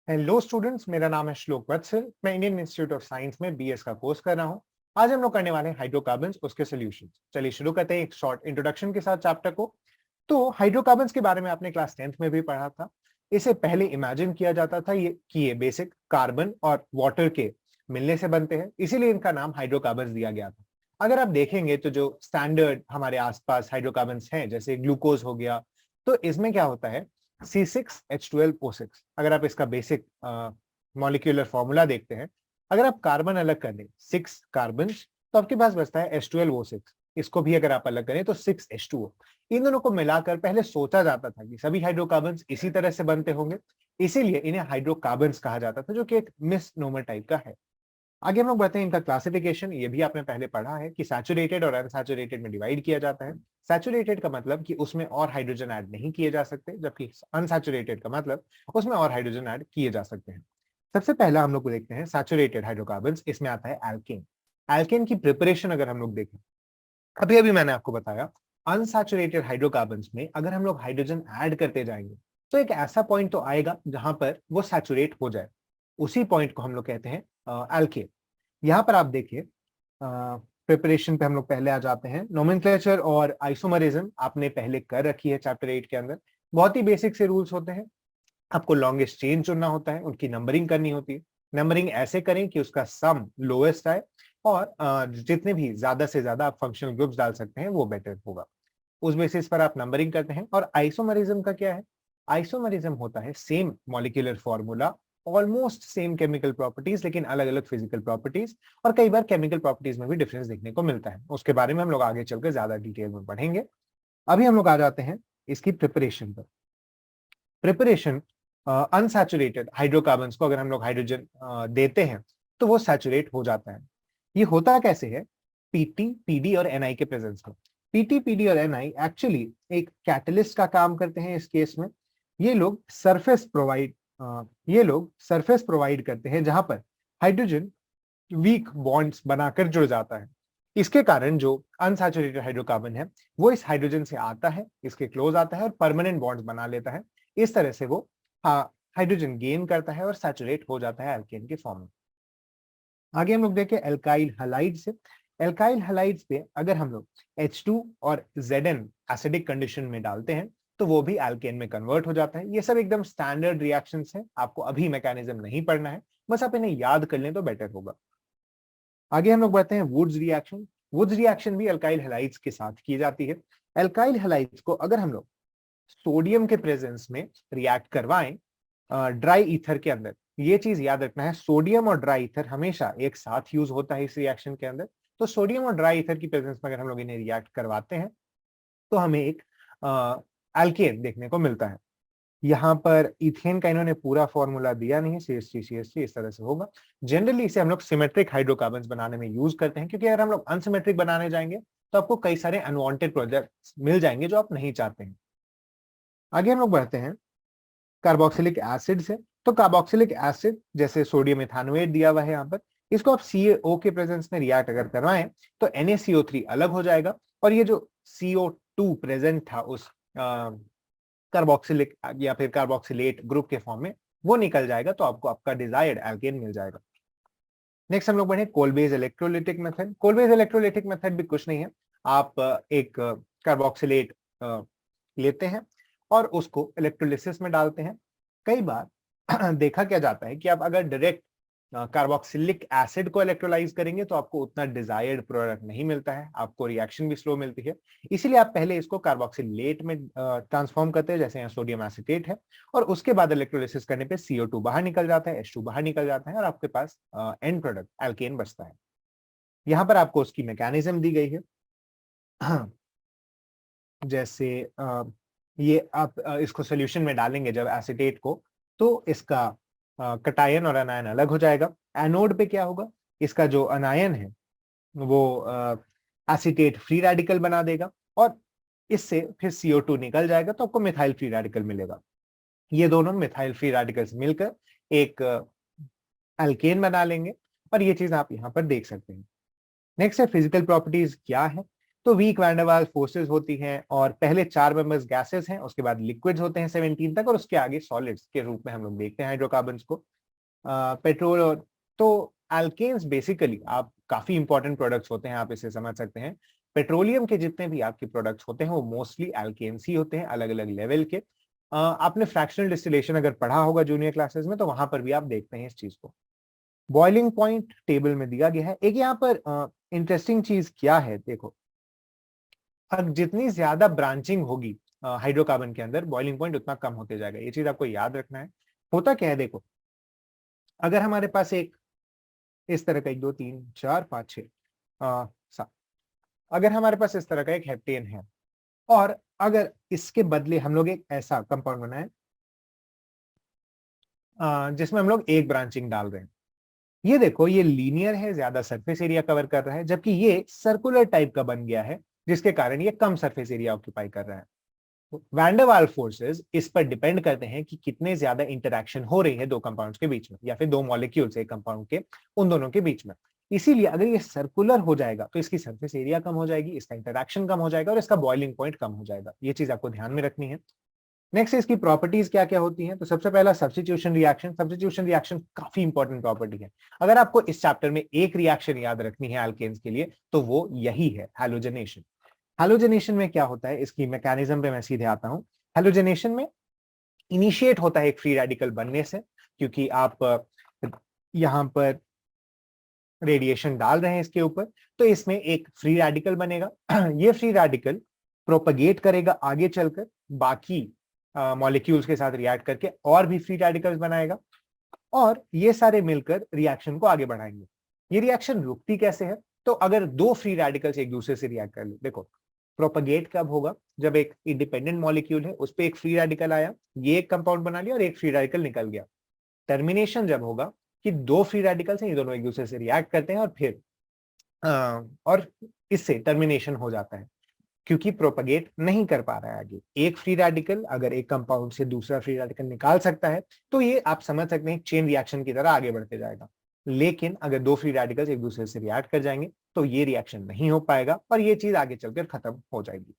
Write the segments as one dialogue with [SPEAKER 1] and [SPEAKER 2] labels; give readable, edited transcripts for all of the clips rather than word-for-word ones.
[SPEAKER 1] Hello students, मेरा नाम है श्लोक वत्सल। मैं इंडियन इंस्टीट्यूट ऑफ साइंस में बीएस का कोर्स कर रहा हूँ। आज हम लोग करने वाले हैं हाइड्रोकार्बन्स, उसके सॉल्यूशंस। चलिए शुरू करते हैं एक शॉर्ट इंट्रोडक्शन के साथ चैप्टर को। तो हाइड्रोकार्बन्स के बारे में आपने क्लास 10th में भी पढ़ा था। इसे पहले इमेजिन किया जाता था ये बेसिक कार्बन और वाटर के मिलने से बनते हैं, इसीलिए इनका नाम हाइड्रोकार्बन्स दिया गया था। अगर आप देखेंगे तो जो स्टैंडर्ड हमारे आसपास हाइड्रोकार्बन्स हैं, जैसे ग्लूकोज हो गया, तो इसमें क्या होता है C6H12O6। अगर आप इसका बेसिक मॉलिक्यूलर फॉर्मूला देखते हैं, अगर आप कार्बन अलग कर दें 6 कार्बन, तो आपके पास बचता है H12O6। इसको भी अगर आप अलग करें तो 6H2O। इन दोनों को मिलाकर पहले सोचा जाता था कि सभी हाइड्रोकार्बन्स इसी तरह से बनते होंगे, इसीलिए इन्हें हाइड्रोकार्बन्स कहा जाता था, जो कि एक मिसनोमर टाइप का है। आगे हम लोग बढ़ते हैं इनका क्लासिफिकेशन। ये भी आपने पहले पढ़ा है कि सैचुरेटेड और अनसैचुरेटेड में डिवाइड किया जाता है। सैचुरेटेड का मतलब कि उसमें और हाइड्रोजन ऐड नहीं किए जा सकते, जबकि अनसैचुरेटेड का मतलब उसमें और हाइड्रोजन ऐड किए जा सकते हैं। सबसे पहला हम लोग को देखते हैं सैचुरेटेड हाइड्रोकार्बन्स। इसमें आता है एल्केन। एल्केन की प्रिपरेशन अगर हम लोग देखें, अभी अभी मैंने आपको बताया, अनसैचुरेटेड हाइड्रोकार्बन्स में अगर हम लोग हाइड्रोजन ऐड करते जाएंगे तो एक ऐसा पॉइंट तो आएगा जहां पर वो सैचुरेट हो जाए। उसी पॉइंट को हम लोग कहते हैं एल्केन। यहाँ पर आप देखिए, प्रिपरेशन पे हम लोग पहले आ जाते हैं। नोमेनक्लेचर और आइसोमरिज्म आपने पहले कर रखी है चैप्टर 8 के अंदर। बहुत ही बेसिक से रूल्स होते हैं। आपको लॉन्गेस्ट चेन चुनना होता है, उनकी नंबरिंग करनी होती है। नंबरिंग ऐसे करें कि उसका सम लोएस्ट आए, और जितने भी ज्यादा से ज्यादा आप फंक्शनल ग्रुप्स डाल सकते हैं वो बेटर होगा। उस बेसिस पर आप नंबरिंग करते हैं। और आइसोमरिज्म का क्या है? आइसोमरिज्म होता है same molecular formula, almost same chemical properties, लेकिन अलग अलग फिजिकल प्रॉपर्टीज, और कई बार केमिकल प्रॉपर्टीज में भी डिफरेंस देखने को मिलता है। उसके बारे में हम लोग आगे चलकर ज्यादा डिटेल में पढ़ेंगे। अभी हम लोग आ जाते हैं इसकी प्रिपरेशन पर। प्रिपरेशन, अनसैचुरेटेड हाइड्रोकार्बन्स को अगर हम लोग हाइड्रोजन देते हैं तो वो सैचुरेट हो जाता है। ये होता कैसे है? पीटी, पीडी और एनआई के प्रेजेंस में। पीटी, पीडी और एनआई एक्चुअली एक कैटलिस्ट का काम करते हैं इस केस में। ये लोग सरफेस प्रोवाइड ये लोग सरफेस प्रोवाइड करते हैं जहां पर हाइड्रोजन वीक बॉन्ड्स बनाकर जुड़ जाता है। इसके कारण जो अनसैचुरेटेड हाइड्रोकार्बन है वो इस हाइड्रोजन से आता है, इसके क्लोज आता है और परमानेंट बॉन्ड्स बना लेता है। इस तरह से वो हाइड्रोजन गेन करता है और सैचुरेट हो जाता है एल्केन के फॉर्म में। आगे हम लोग देखें एल्काइल हैलाइड से। एल्काइल हैलाइड्स पे अगर हम लोग H2 और Zn एसिडिक कंडीशन में डालते हैं तो वो भी एल्केन में कन्वर्ट हो जाता है। ये सब एकदम स्टैंडर्ड रिएक्शंस हैं, आपको अभी मैकेनिज्म नहीं पढ़ना है, बस आप इन्हें याद कर लें तो बेटर होगा। आगे हम लोग बढ़ते हैं वुड्स रिएक्शन। वुड्स रिएक्शन भी अल्काइल हैलाइड्स के साथ की जाती है। अल्काइल हैलाइड्स को अगर हम लोग सोडियम के प्रेजेंस में रिएक्ट करवाएं ड्राई ईथर के अंदर, ये चीज याद रखना है, सोडियम और ड्राई ईथर हमेशा एक साथ यूज होता है इस रिएक्शन के अंदर। तो सोडियम और ड्राई ईथर की प्रेजेंस में अगर हम लोग इन्हें रिएक्ट करवाते हैं तो हमें एक एल्केन देखने को मिलता है। यहाँ पर इथेन का इन्होंने पूरा फॉर्मूला दिया नहीं है, CH3CH3 इस तरह से होगा। जनरली इसे हम लोग सिमेट्रिक हाइड्रोकार्बन्स बनाने में यूज करते हैं, क्योंकि अगर हम लोग अनसिमेट्रिक बनाने जाएंगे तो आपको कई सारे अनवांटेड प्रोडक्ट्स मिल जाएंगे जो आप नहीं चाहते हैं। आगे हम लोग बढ़ते हैं कार्बोक्सिलिक एसिड से। तो कार्बोक्सिलिक एसिड जैसे सोडियम इथानोएट दिया हुआ है यहाँ पर, इसको आप CaO के प्रेजेंस में रिएक्ट अगर करवाएं तो NaCO3 अलग हो जाएगा, और ये जो CO2 प्रेजेंट था उस कार्बोक्सिलिक या फिर कार्बोक्सिलेट ग्रुप के फॉर्म में, वो निकल जाएगा, तो आपको आपका डिजायर्ड एल्केन मिल जाएगा। नेक्स्ट हम लोग बढ़े कोलबेज इलेक्ट्रोलिटिक मेथड। कोलबेज इलेक्ट्रोलिटिक मेथड भी कुछ नहीं है, आप एक कार्बोक्सिलेट लेते हैं और उसको इलेक्ट्रोलिसिस में डालते हैं। कई बार देखा क्या जाता है कि आप अगर डायरेक्ट कार्बोक्सिलिक एसिड को इलेक्ट्रोलाइज करेंगे तो आपको उतना डिजायर्ड प्रोडक्ट नहीं मिलता है, आपको रिएक्शन भी स्लो मिलती है। इसीलिए आप पहले इसको कार्बोक्सिलेट में ट्रांसफॉर्म करते हैं, जैसे यहाँ सोडियम एसिटेट है, और उसके बाद इलेक्ट्रोलिसिस करने पे CO2 बाहर निकल जाता है, H2 बाहर निकल जाता है, और आपके पास एंड प्रोडक्ट एल्केन बचता है। यहाँ पर आपको उसकी मैकेनिज्म दी गई है। जैसे ये आप इसको सोल्यूशन में डालेंगे जब एसिटेट को, तो इसका कटायन और अनायन अलग हो जाएगा। एनोड पे क्या होगा? इसका जो अनायन है वो एसिटेट फ्री रेडिकल बना देगा, और इससे फिर CO2 निकल जाएगा, तो आपको मिथाइल फ्री रेडिकल मिलेगा। ये दोनों मिथाइल फ्री रेडिकल्स मिलकर एक एल्केन बना लेंगे, और ये चीज आप यहाँ पर देख सकते हैं। नेक्स्ट है फिजिकल प्रॉपर्टीज क्या है। तो वीक वैंडरवाल्स फोर्सेस होती हैं और पहले 4 मेंबर्स गैसेस हैं, उसके बाद लिक्विड्स होते हैं 17 तक और उसके आगे सॉलिड्स के रूप में हम लोग देखते हैं हाइड्रोकार्बन्स को। पेट्रोल और तो एल्केन्स बेसिकली आप काफी इंपॉर्टेंट प्रोडक्ट्स होते हैं, आप इसे समझ सकते हैं। पेट्रोलियम के जितने भी आपके प्रोडक्ट्स होते हैं वो मोस्टली एल्केन्स ही होते हैं, अलग अलग लेवल के। आपने फ्रैक्शनल डिस्टिलेशन अगर पढ़ा होगा जूनियर क्लासेस में तो वहां पर भी आप देखते हैं इस चीज को। बॉइलिंग पॉइंट टेबल में दिया गया है। एक यहाँ पर इंटरेस्टिंग चीज क्या है, देखो अब जितनी ज्यादा ब्रांचिंग होगी हाइड्रोकार्बन के अंदर, बॉइलिंग पॉइंट उतना कम होते जाएगा। ये चीज आपको याद रखना है। होता क्या है, देखो अगर हमारे पास एक इस तरह का 1 2 3 4 5 6 7, अगर हमारे पास इस तरह का एक हेप्टेन है और अगर इसके बदले हम लोग एक ऐसा कंपाउंड बनाए जिसमें हम लोग एक ब्रांचिंग डाल रहे हैं, ये देखो ये लीनियर है, ज्यादा सरफेस एरिया कवर कर रहा है, जबकि ये सर्कुलर टाइप का बन गया है जिसके कारण ये कम सरफेस एरिया ऑक्यूपाई कर रहा है। वैंडरवाल फोर्सेस इस पर डिपेंड करते हैं कि कितने ज्यादा इंटरेक्शन हो रही है दो कंपाउंड्स के बीच में या फिर दो मॉलिक्यूल्स एक कंपाउंड के उन दोनों के बीच में। इसीलिए अगर ये सर्कुलर हो जाएगा तो इसकी सरफेस एरिया कम हो जाएगी, इसका इंटरेक्शन कम हो जाएगा और इसका बॉइलिंग पॉइंट कम हो जाएगा। ये चीज आपको ध्यान में रखनी है। नेक्स्ट इसकी प्रॉपर्टीज क्या क्या होती हैं, तो सबसे पहला सब्स्टिट्यूशन रिएक्शन। सब्स्टिट्यूशन रिएक्शन काफी इंपॉर्टेंट प्रॉपर्टी है। अगर आपको इस चैप्टर में एक रिएक्शन याद रखनी है एल्केन्स के लिए तो वो यही है, हैलोजनेशन। हैलोजनेशन में क्या होता है, इसकी मैकेनिज्म पे मैं सीधे आता हूं। हैलोजनेशन में इनिशिएट होता है एक फ्री रेडिकल बनने से, क्योंकि आप यहां पर रेडिएशन डाल रहे हैं इसके ऊपर, तो इसमें एक फ्री रेडिकल बनेगा। ये फ्री रेडिकल प्रोपगेट करेगा आगे चलकर बाकी मॉलिक्यूल्स के साथ रिएक्ट करके और भी फ्री रेडिकल्स बनाएगा और ये सारे मिलकर रिएक्शन को आगे बढ़ाएंगे। ये रिएक्शन रुकती कैसे है, तो अगर दो फ्री रेडिकल्स एक दूसरे से रिएक्ट कर ले, देखो प्रोपगेट कब होगा, जब एक इंडिपेंडेंट मॉलिक्यूल है उस पर एक फ्री रेडिकल आया, ये एक कंपाउंड बना लिया और एक फ्री रेडिकल निकल गया। टर्मिनेशन जब होगा कि दो फ्री रेडिकल्स हैं, ये दोनों एक दूसरे से रिएक्ट करते हैं और फिर और इससे टर्मिनेशन हो जाता है क्योंकि प्रोपगेट नहीं कर पा रहा है आगे। एक फ्री रेडिकल अगर एक कंपाउंड से दूसरा फ्री रेडिकल निकाल सकता है तो ये आप समझ सकते हैं चेन रिएक्शन की तरह आगे बढ़ते जाएगा। लेकिन अगर दो फ्री रेडिकल्स एक दूसरे से रिएक्ट कर जाएंगे तो ये रिएक्शन नहीं हो पाएगा और ये चीज आगे चलकर खत्म हो जाएगी।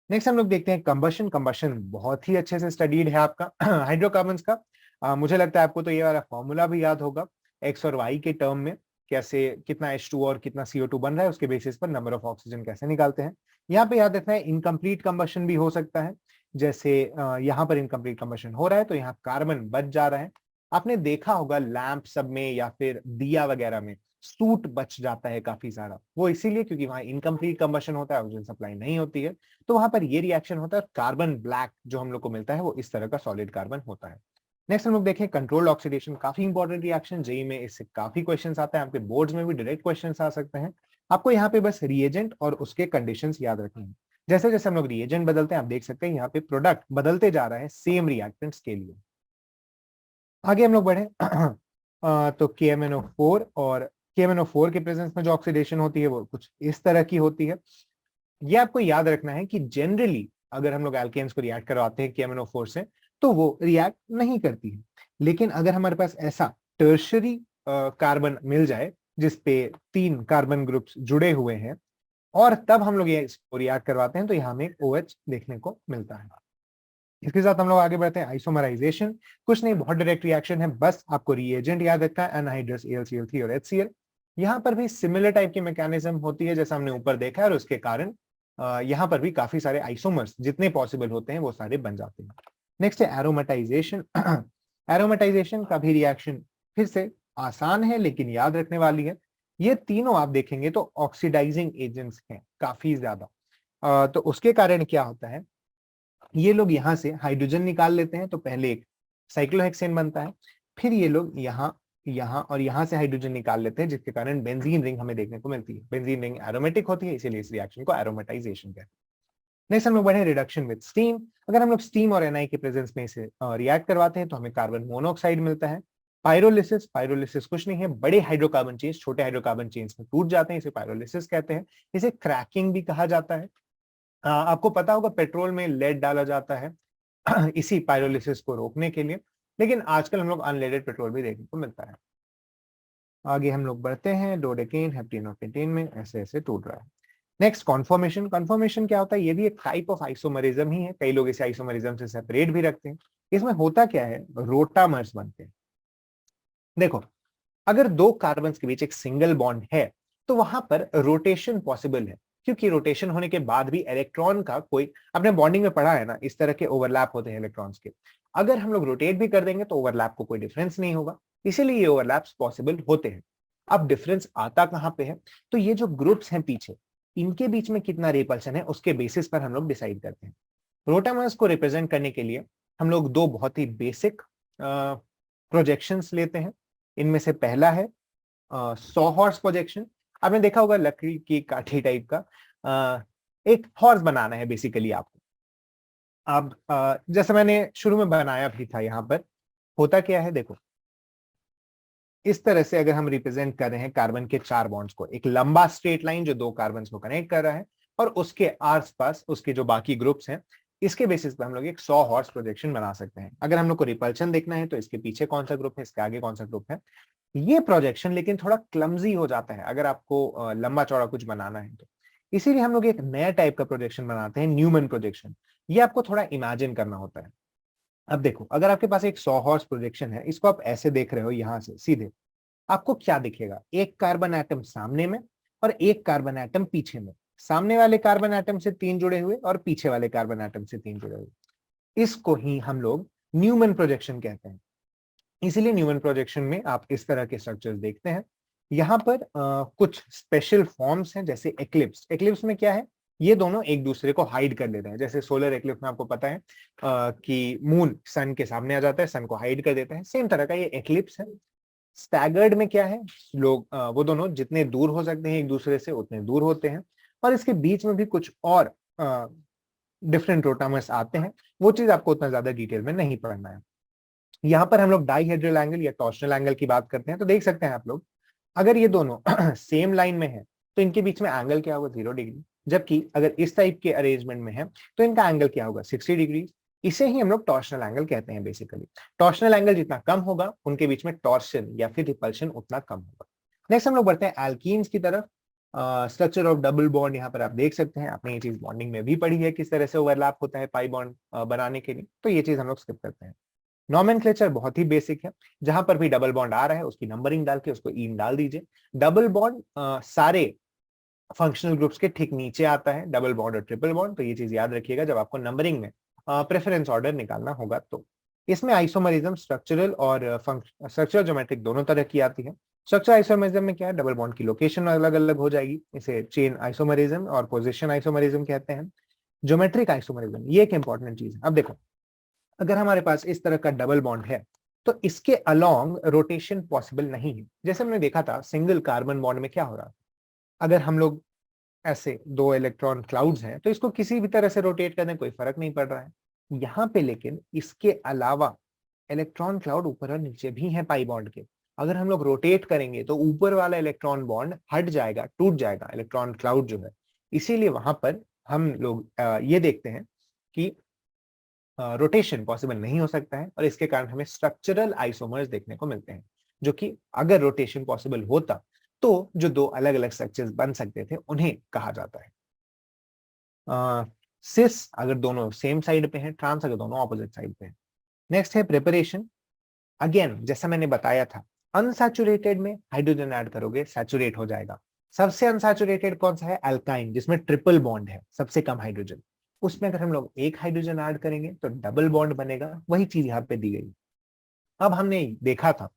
[SPEAKER 1] नेक्स्ट हम लोग देखते हैं कंबशन। कंबशन बहुत ही अच्छे से स्टडीड है आपका हाइड्रोकार्बन्स का। मुझे लगता है आपको तो ये वाला फॉर्मूला भी याद होगा, एक्स और वाई के टर्म में कैसे कितना H2 और कितना CO2 बन रहा है उसके बेसिस पर नंबर ऑफ ऑक्सीजन कैसे निकालते हैं। यहाँ पे याद रखना है इनकम्प्लीट कंबशन भी हो सकता है, जैसे यहाँ पर इनकम्प्लीट कंबशन हो रहा है तो यहाँ कार्बन बच जा रहा है। आपने देखा होगा लैंप सब में या फिर दिया वगैरह में सूट बच जाता है काफी सारा, वो इसीलिए क्योंकि वहां इनकम्प्लीट कंबशन होता है, ऑक्सीजन सप्लाई नहीं होती है, तो वहां पर ये रिएक्शन होता है। कार्बन ब्लैक जो हम लोग को मिलता है वो इस तरह का सॉलिड कार्बन होता है। नेक्स्ट हम लोग देखें कंट्रोल्ड ऑक्सीडेशन, काफी इंपॉर्टेंट रिएक्शन, जेई में इससे काफी क्वेश्चंस आते हैं, आपके बोर्ड्स में भी डायरेक्ट क्वेश्चंस आ सकते हैं। आपको यहाँ पे बस रिएजेंट और उसके कंडीशंस याद रखने हैं। जैसे जैसे हम लोग रिएजेंट बदलते हैं आप देख सकते हैं यहाँ पे प्रोडक्ट बदलते जा रहा है सेम रिएक्टेंट्स के लिए। आगे हम लोग बढ़े तो KMnO4 और KMnO4 के प्रेजेंस में जो ऑक्सीडेशन होती है वो कुछ इस तरह की होती है। ये आपको याद रखना है कि जनरली अगर हम लोग एल्केन्स को रिएक्ट करवाते हैं KMnO4 से तो वो रिएक्ट नहीं करती है, लेकिन अगर हमारे पास ऐसा टर्शरी कार्बन मिल जाए जिसपे 3 कार्बन ग्रुप्स जुड़े हुए हैं और तब हम लोग ये इसको रिएक्ट करवाते हैं तो यहाँ में एक OH देखने को मिलता है। इसके साथ हम लोग आगे बढ़ते हैं आइसोमराइजेशन। कुछ नहीं, बहुत डायरेक्ट रिएक्शन है, बस आपको रिएजेंट याद रखना है एनहाइड्रस AlCl3 और HCl। यहाँ पर भी सिमिलर टाइप की मैकेनिज्म होती है जैसा हमने ऊपर देखा है और उसके कारण यहाँ पर भी काफी सारे आइसोमर्स जितने पॉसिबल होते हैं वो सारे बन जाते हैं। नेक्स्ट है एरोमेटाइजेशन। एरोमेटाइजेशन का भी रिएक्शन फिर से आसान है लेकिन याद रखने वाली है। ये तीनों आप देखेंगे तो ऑक्सीडाइजिंग एजेंट्स हैं काफी ज्यादा। तो उसके कारण क्या होता है, ये लोग यहाँ से हाइड्रोजन निकाल लेते हैं तो पहले एक साइक्लोहेक्सेन बनता है, फिर ये लोग यहाँ यहाँ और यहाँ से हाइड्रोजन निकाल लेते हैं जिसके कारण बेंजीन रिंग हमें देखने को मिलती है। बेंजीन रिंग एरोमेटिक होती है इसीलिए इस रिएक्शन को एरोमेटाइजेशन कहते हैं। नेक्स्ट हम लोग बढ़े रिडक्शन विद स्टीम। अगर हम लोग स्टीम और NI के प्रेजेंस में इसे रिएक्ट करवाते हैं तो हमें कार्बन मोनोऑक्साइड मिलता है। पायरोलिसिस, पायरोलिसिस कुछ नहीं है, बड़े हाइड्रोकार्बन चेन्स छोटे हाइड्रोकार्बन चेन्स में टूट जाते हैं, इसे पायरोलिसिस कहते हैं। इसे क्रैकिंग भी कहा जाता है। आपको पता होगा पेट्रोल में लेड डाला जाता है इसी पायरोलिसिस को रोकने के लिए, लेकिन आजकल हम लोग अनलेडेड पेट्रोल भी देखने को मिलता है। आगे हम लोग बढ़ते हैं डोडेकेन हेप्टेन और पेंटेन में ऐसे ऐसे टूट रहा है। Next conformation. कॉन्फॉर्मेशन क्या होता है? ये भी एक टाइप ऑफ आइसोमरिज्म ही है, कई लोग इसे आइसोमरिज्म से सेपरेट भी रखते हैं। इसमें होता क्या है, रोटामर्स बनते हैं। देखो, अगर दो कार्बन के बीच एक सिंगल बॉन्ड है तो वहां पर रोटेशन पॉसिबल है, क्योंकि रोटेशन होने के बाद भी इलेक्ट्रॉन का कोई, आपने बॉन्डिंग में पढ़ा है ना, इस तरह के ओवरलैप होते हैं इलेक्ट्रॉन्स के। अगर हम लोग रोटेट भी कर देंगे तो ओवरलैप को कोई डिफरेंस नहीं होगा, इसीलिए ये ओवरलैप्स पॉसिबल होते हैं। अब डिफरेंस आता कहां पे है? तो ये जो ग्रुप्स हैं पीछे, इनके बीच में कितना रिपल्शन है उसके बेसिस पर हम लोग डिसाइड करते हैं। रोटामर्स को रिप्रेजेंट करने के लिए हम लोग दो बहुत ही बेसिक प्रोजेक्शंस लेते हैं। इनमें से पहला है 100 हॉर्स प्रोजेक्शन। आपने देखा होगा लकड़ी की काठी टाइप का, एक हॉर्स बनाना है बेसिकली आपको। अब जैसे मैंने शुरू में बनाया भी था, यहाँ पर होता क्या है, देखो इस तरह से अगर हम रिप्रेजेंट कर रहे हैं कार्बन के 4 बॉन्ड्स को, एक लंबा स्ट्रेट लाइन जो दो कार्बन को कनेक्ट कर रहा है, और उसके आसपास उसके जो बाकी ग्रुप्स हैं, इसके बेसिस पे हम लोग एक 100 हॉर्स प्रोजेक्शन बना सकते हैं। अगर हम लोग को रिपल्शन देखना है तो इसके पीछे कौन सा ग्रुप है, इसके आगे कौन सा ग्रुप है। ये प्रोजेक्शन लेकिन थोड़ा क्लमजी हो जाता है अगर आपको लंबा चौड़ा कुछ बनाना है तो, इसीलिए हम लोग एक नया टाइप का प्रोजेक्शन बनाते हैं, न्यूमैन प्रोजेक्शन। ये आपको थोड़ा इमेजिन करना होता है। अब देखो, अगर आपके पास एक 100 हॉर्स प्रोजेक्शन है, इसको आप ऐसे देख रहे हो यहां से सीधे, आपको क्या दिखेगा? एक कार्बन एटम सामने में और एक कार्बन एटम पीछे में। सामने वाले कार्बन एटम से 3 जुड़े हुए और पीछे वाले कार्बन एटम से 3 जुड़े हुए। इसको ही हम लोग न्यूमैन प्रोजेक्शन कहते हैं। इसीलिए न्यूमैन प्रोजेक्शन में आप इस तरह के स्ट्रक्चर्स देखते हैं। यहाँ पर कुछ स्पेशल फॉर्म्स हैं, जैसे एक्लिप्स। एक्लिप्स में क्या है, ये दोनों एक दूसरे को हाइड कर लेते हैं। जैसे सोलर एक्लिप्स में आपको पता है कि मून सन के सामने आ जाता है, सन को हाइड कर देता है, सेम तरह का ये एक्लिप्स है। स्टैगर्ड में क्या है, लोग वो दोनों जितने दूर हो सकते हैं एक दूसरे से उतने दूर होते हैं, और इसके बीच में भी कुछ और डिफरेंट रोटामर्स आते हैं। वो चीज आपको उतना ज्यादा डिटेल में नहीं पढ़ना है। यहाँ पर हम लोग डाइहेड्रल एंगल या टॉर्शनल एंगल की बात करते हैं, तो देख सकते हैं आप लोग, अगर ये दोनों सेम लाइन में है तो इनके बीच में एंगल क्या होगा, 0 डिग्री। जबकि अगर इस टाइप के अरेंजमेंट में है तो इनका एंगल क्या होगा, 60 डिग्री। इसे ही हम लोग टॉर्शनल एंगल कहते हैं बेसिकली। टॉर्शनल एंगल जितना कम होगा उनके बीच में टॉर्शन या फिर रिपल्शन उतना कम होगा। नेक्स्ट हम लोग बढ़ते हैं एल्कीन्स की तरफ। स्ट्रक्चर ऑफ डबल बॉन्ड, यहाँ पर आप देख सकते हैं, आपने ये चीज बॉन्डिंग में भी पढ़ी है किस तरह से ओवरलैप होता है पाई बॉन्ड बनाने के लिए, तो ये चीज हम लोग स्किप करते हैं। नॉमेनक्लेचर बहुत ही बेसिक है, जहां पर भी डबल बॉन्ड आ रहा है उसकी नंबरिंग डाल के उसको इन डाल दीजिए। डबल बॉन्ड सारे फंक्शनल ग्रुप्स के ठीक नीचे आता है, डबल बॉन्ड और ट्रिपल बॉन्ड, तो ये चीज याद रखिएगा जब आपको नंबरिंग में प्रेफरेंस ऑर्डर निकालना होगा तो। इसमें आइसोमरिज्म स्ट्रक्चरल और स्ट्रक्चरल ज्योमेट्रिक दोनों तरह की आती है। स्ट्रक्चर आइसोमरिज्म में क्या है, डबल बॉन्ड की लोकेशन अलग अलग हो जाएगी, इसे चेन आइसोमरिज्म और पोजिशन आइसोमरिज्म कहते हैं। ज्योमेट्रिक आइसोमरिज्म ये एक इंपॉर्टेंट चीज है। अब देखो, अगर हमारे पास इस तरह का डबल बॉन्ड है तो इसके अलोंग रोटेशन पॉसिबल नहीं है। जैसे हमने देखा था सिंगल कार्बन बॉन्ड में क्या हो रहा है, अगर हम लोग ऐसे दो इलेक्ट्रॉन क्लाउड्स हैं तो इसको किसी भी तरह से रोटेट करने कोई फर्क नहीं पड़ रहा है। यहाँ पे लेकिन इसके अलावा इलेक्ट्रॉन क्लाउड ऊपर और नीचे भी हैं पाई बॉन्ड के। अगर हम लोग रोटेट करेंगे तो ऊपर वाला इलेक्ट्रॉन बॉन्ड हट जाएगा, टूट जाएगा इलेक्ट्रॉन क्लाउड जो है। इसीलिए वहां पर हम लोग ये देखते हैं कि रोटेशन पॉसिबल नहीं हो सकता है, और इसके कारण हमें स्ट्रक्चरल आइसोमर्स देखने को मिलते हैं, जो कि अगर रोटेशन पॉसिबल होता तो जो दो अलग अलग स्ट्रक्चर्स बन सकते थे उन्हें कहा जाता है। सिस अगर दोनों सेम साइड पे हैं, ट्रांस अगर दोनों ऑपोजिट साइड पे हैं। नेक्स्ट है प्रिपरेशन। अगेन जैसा मैंने बताया था, अनसैचुरेटेड में हाइड्रोजन ऐड करोगे सैचुरेट हो जाएगा। सबसे अनसैचुरेटेड कौन सा है, अल्काइन, जिसमें ट्रिपल बॉन्ड है, सबसे कम हाइड्रोजन। उसमें अगर हम लोग एक हाइड्रोजन ऐड करेंगे तो डबल बॉन्ड बनेगा, वही चीज यहाँ पे दी गई। अब हमने देखा था,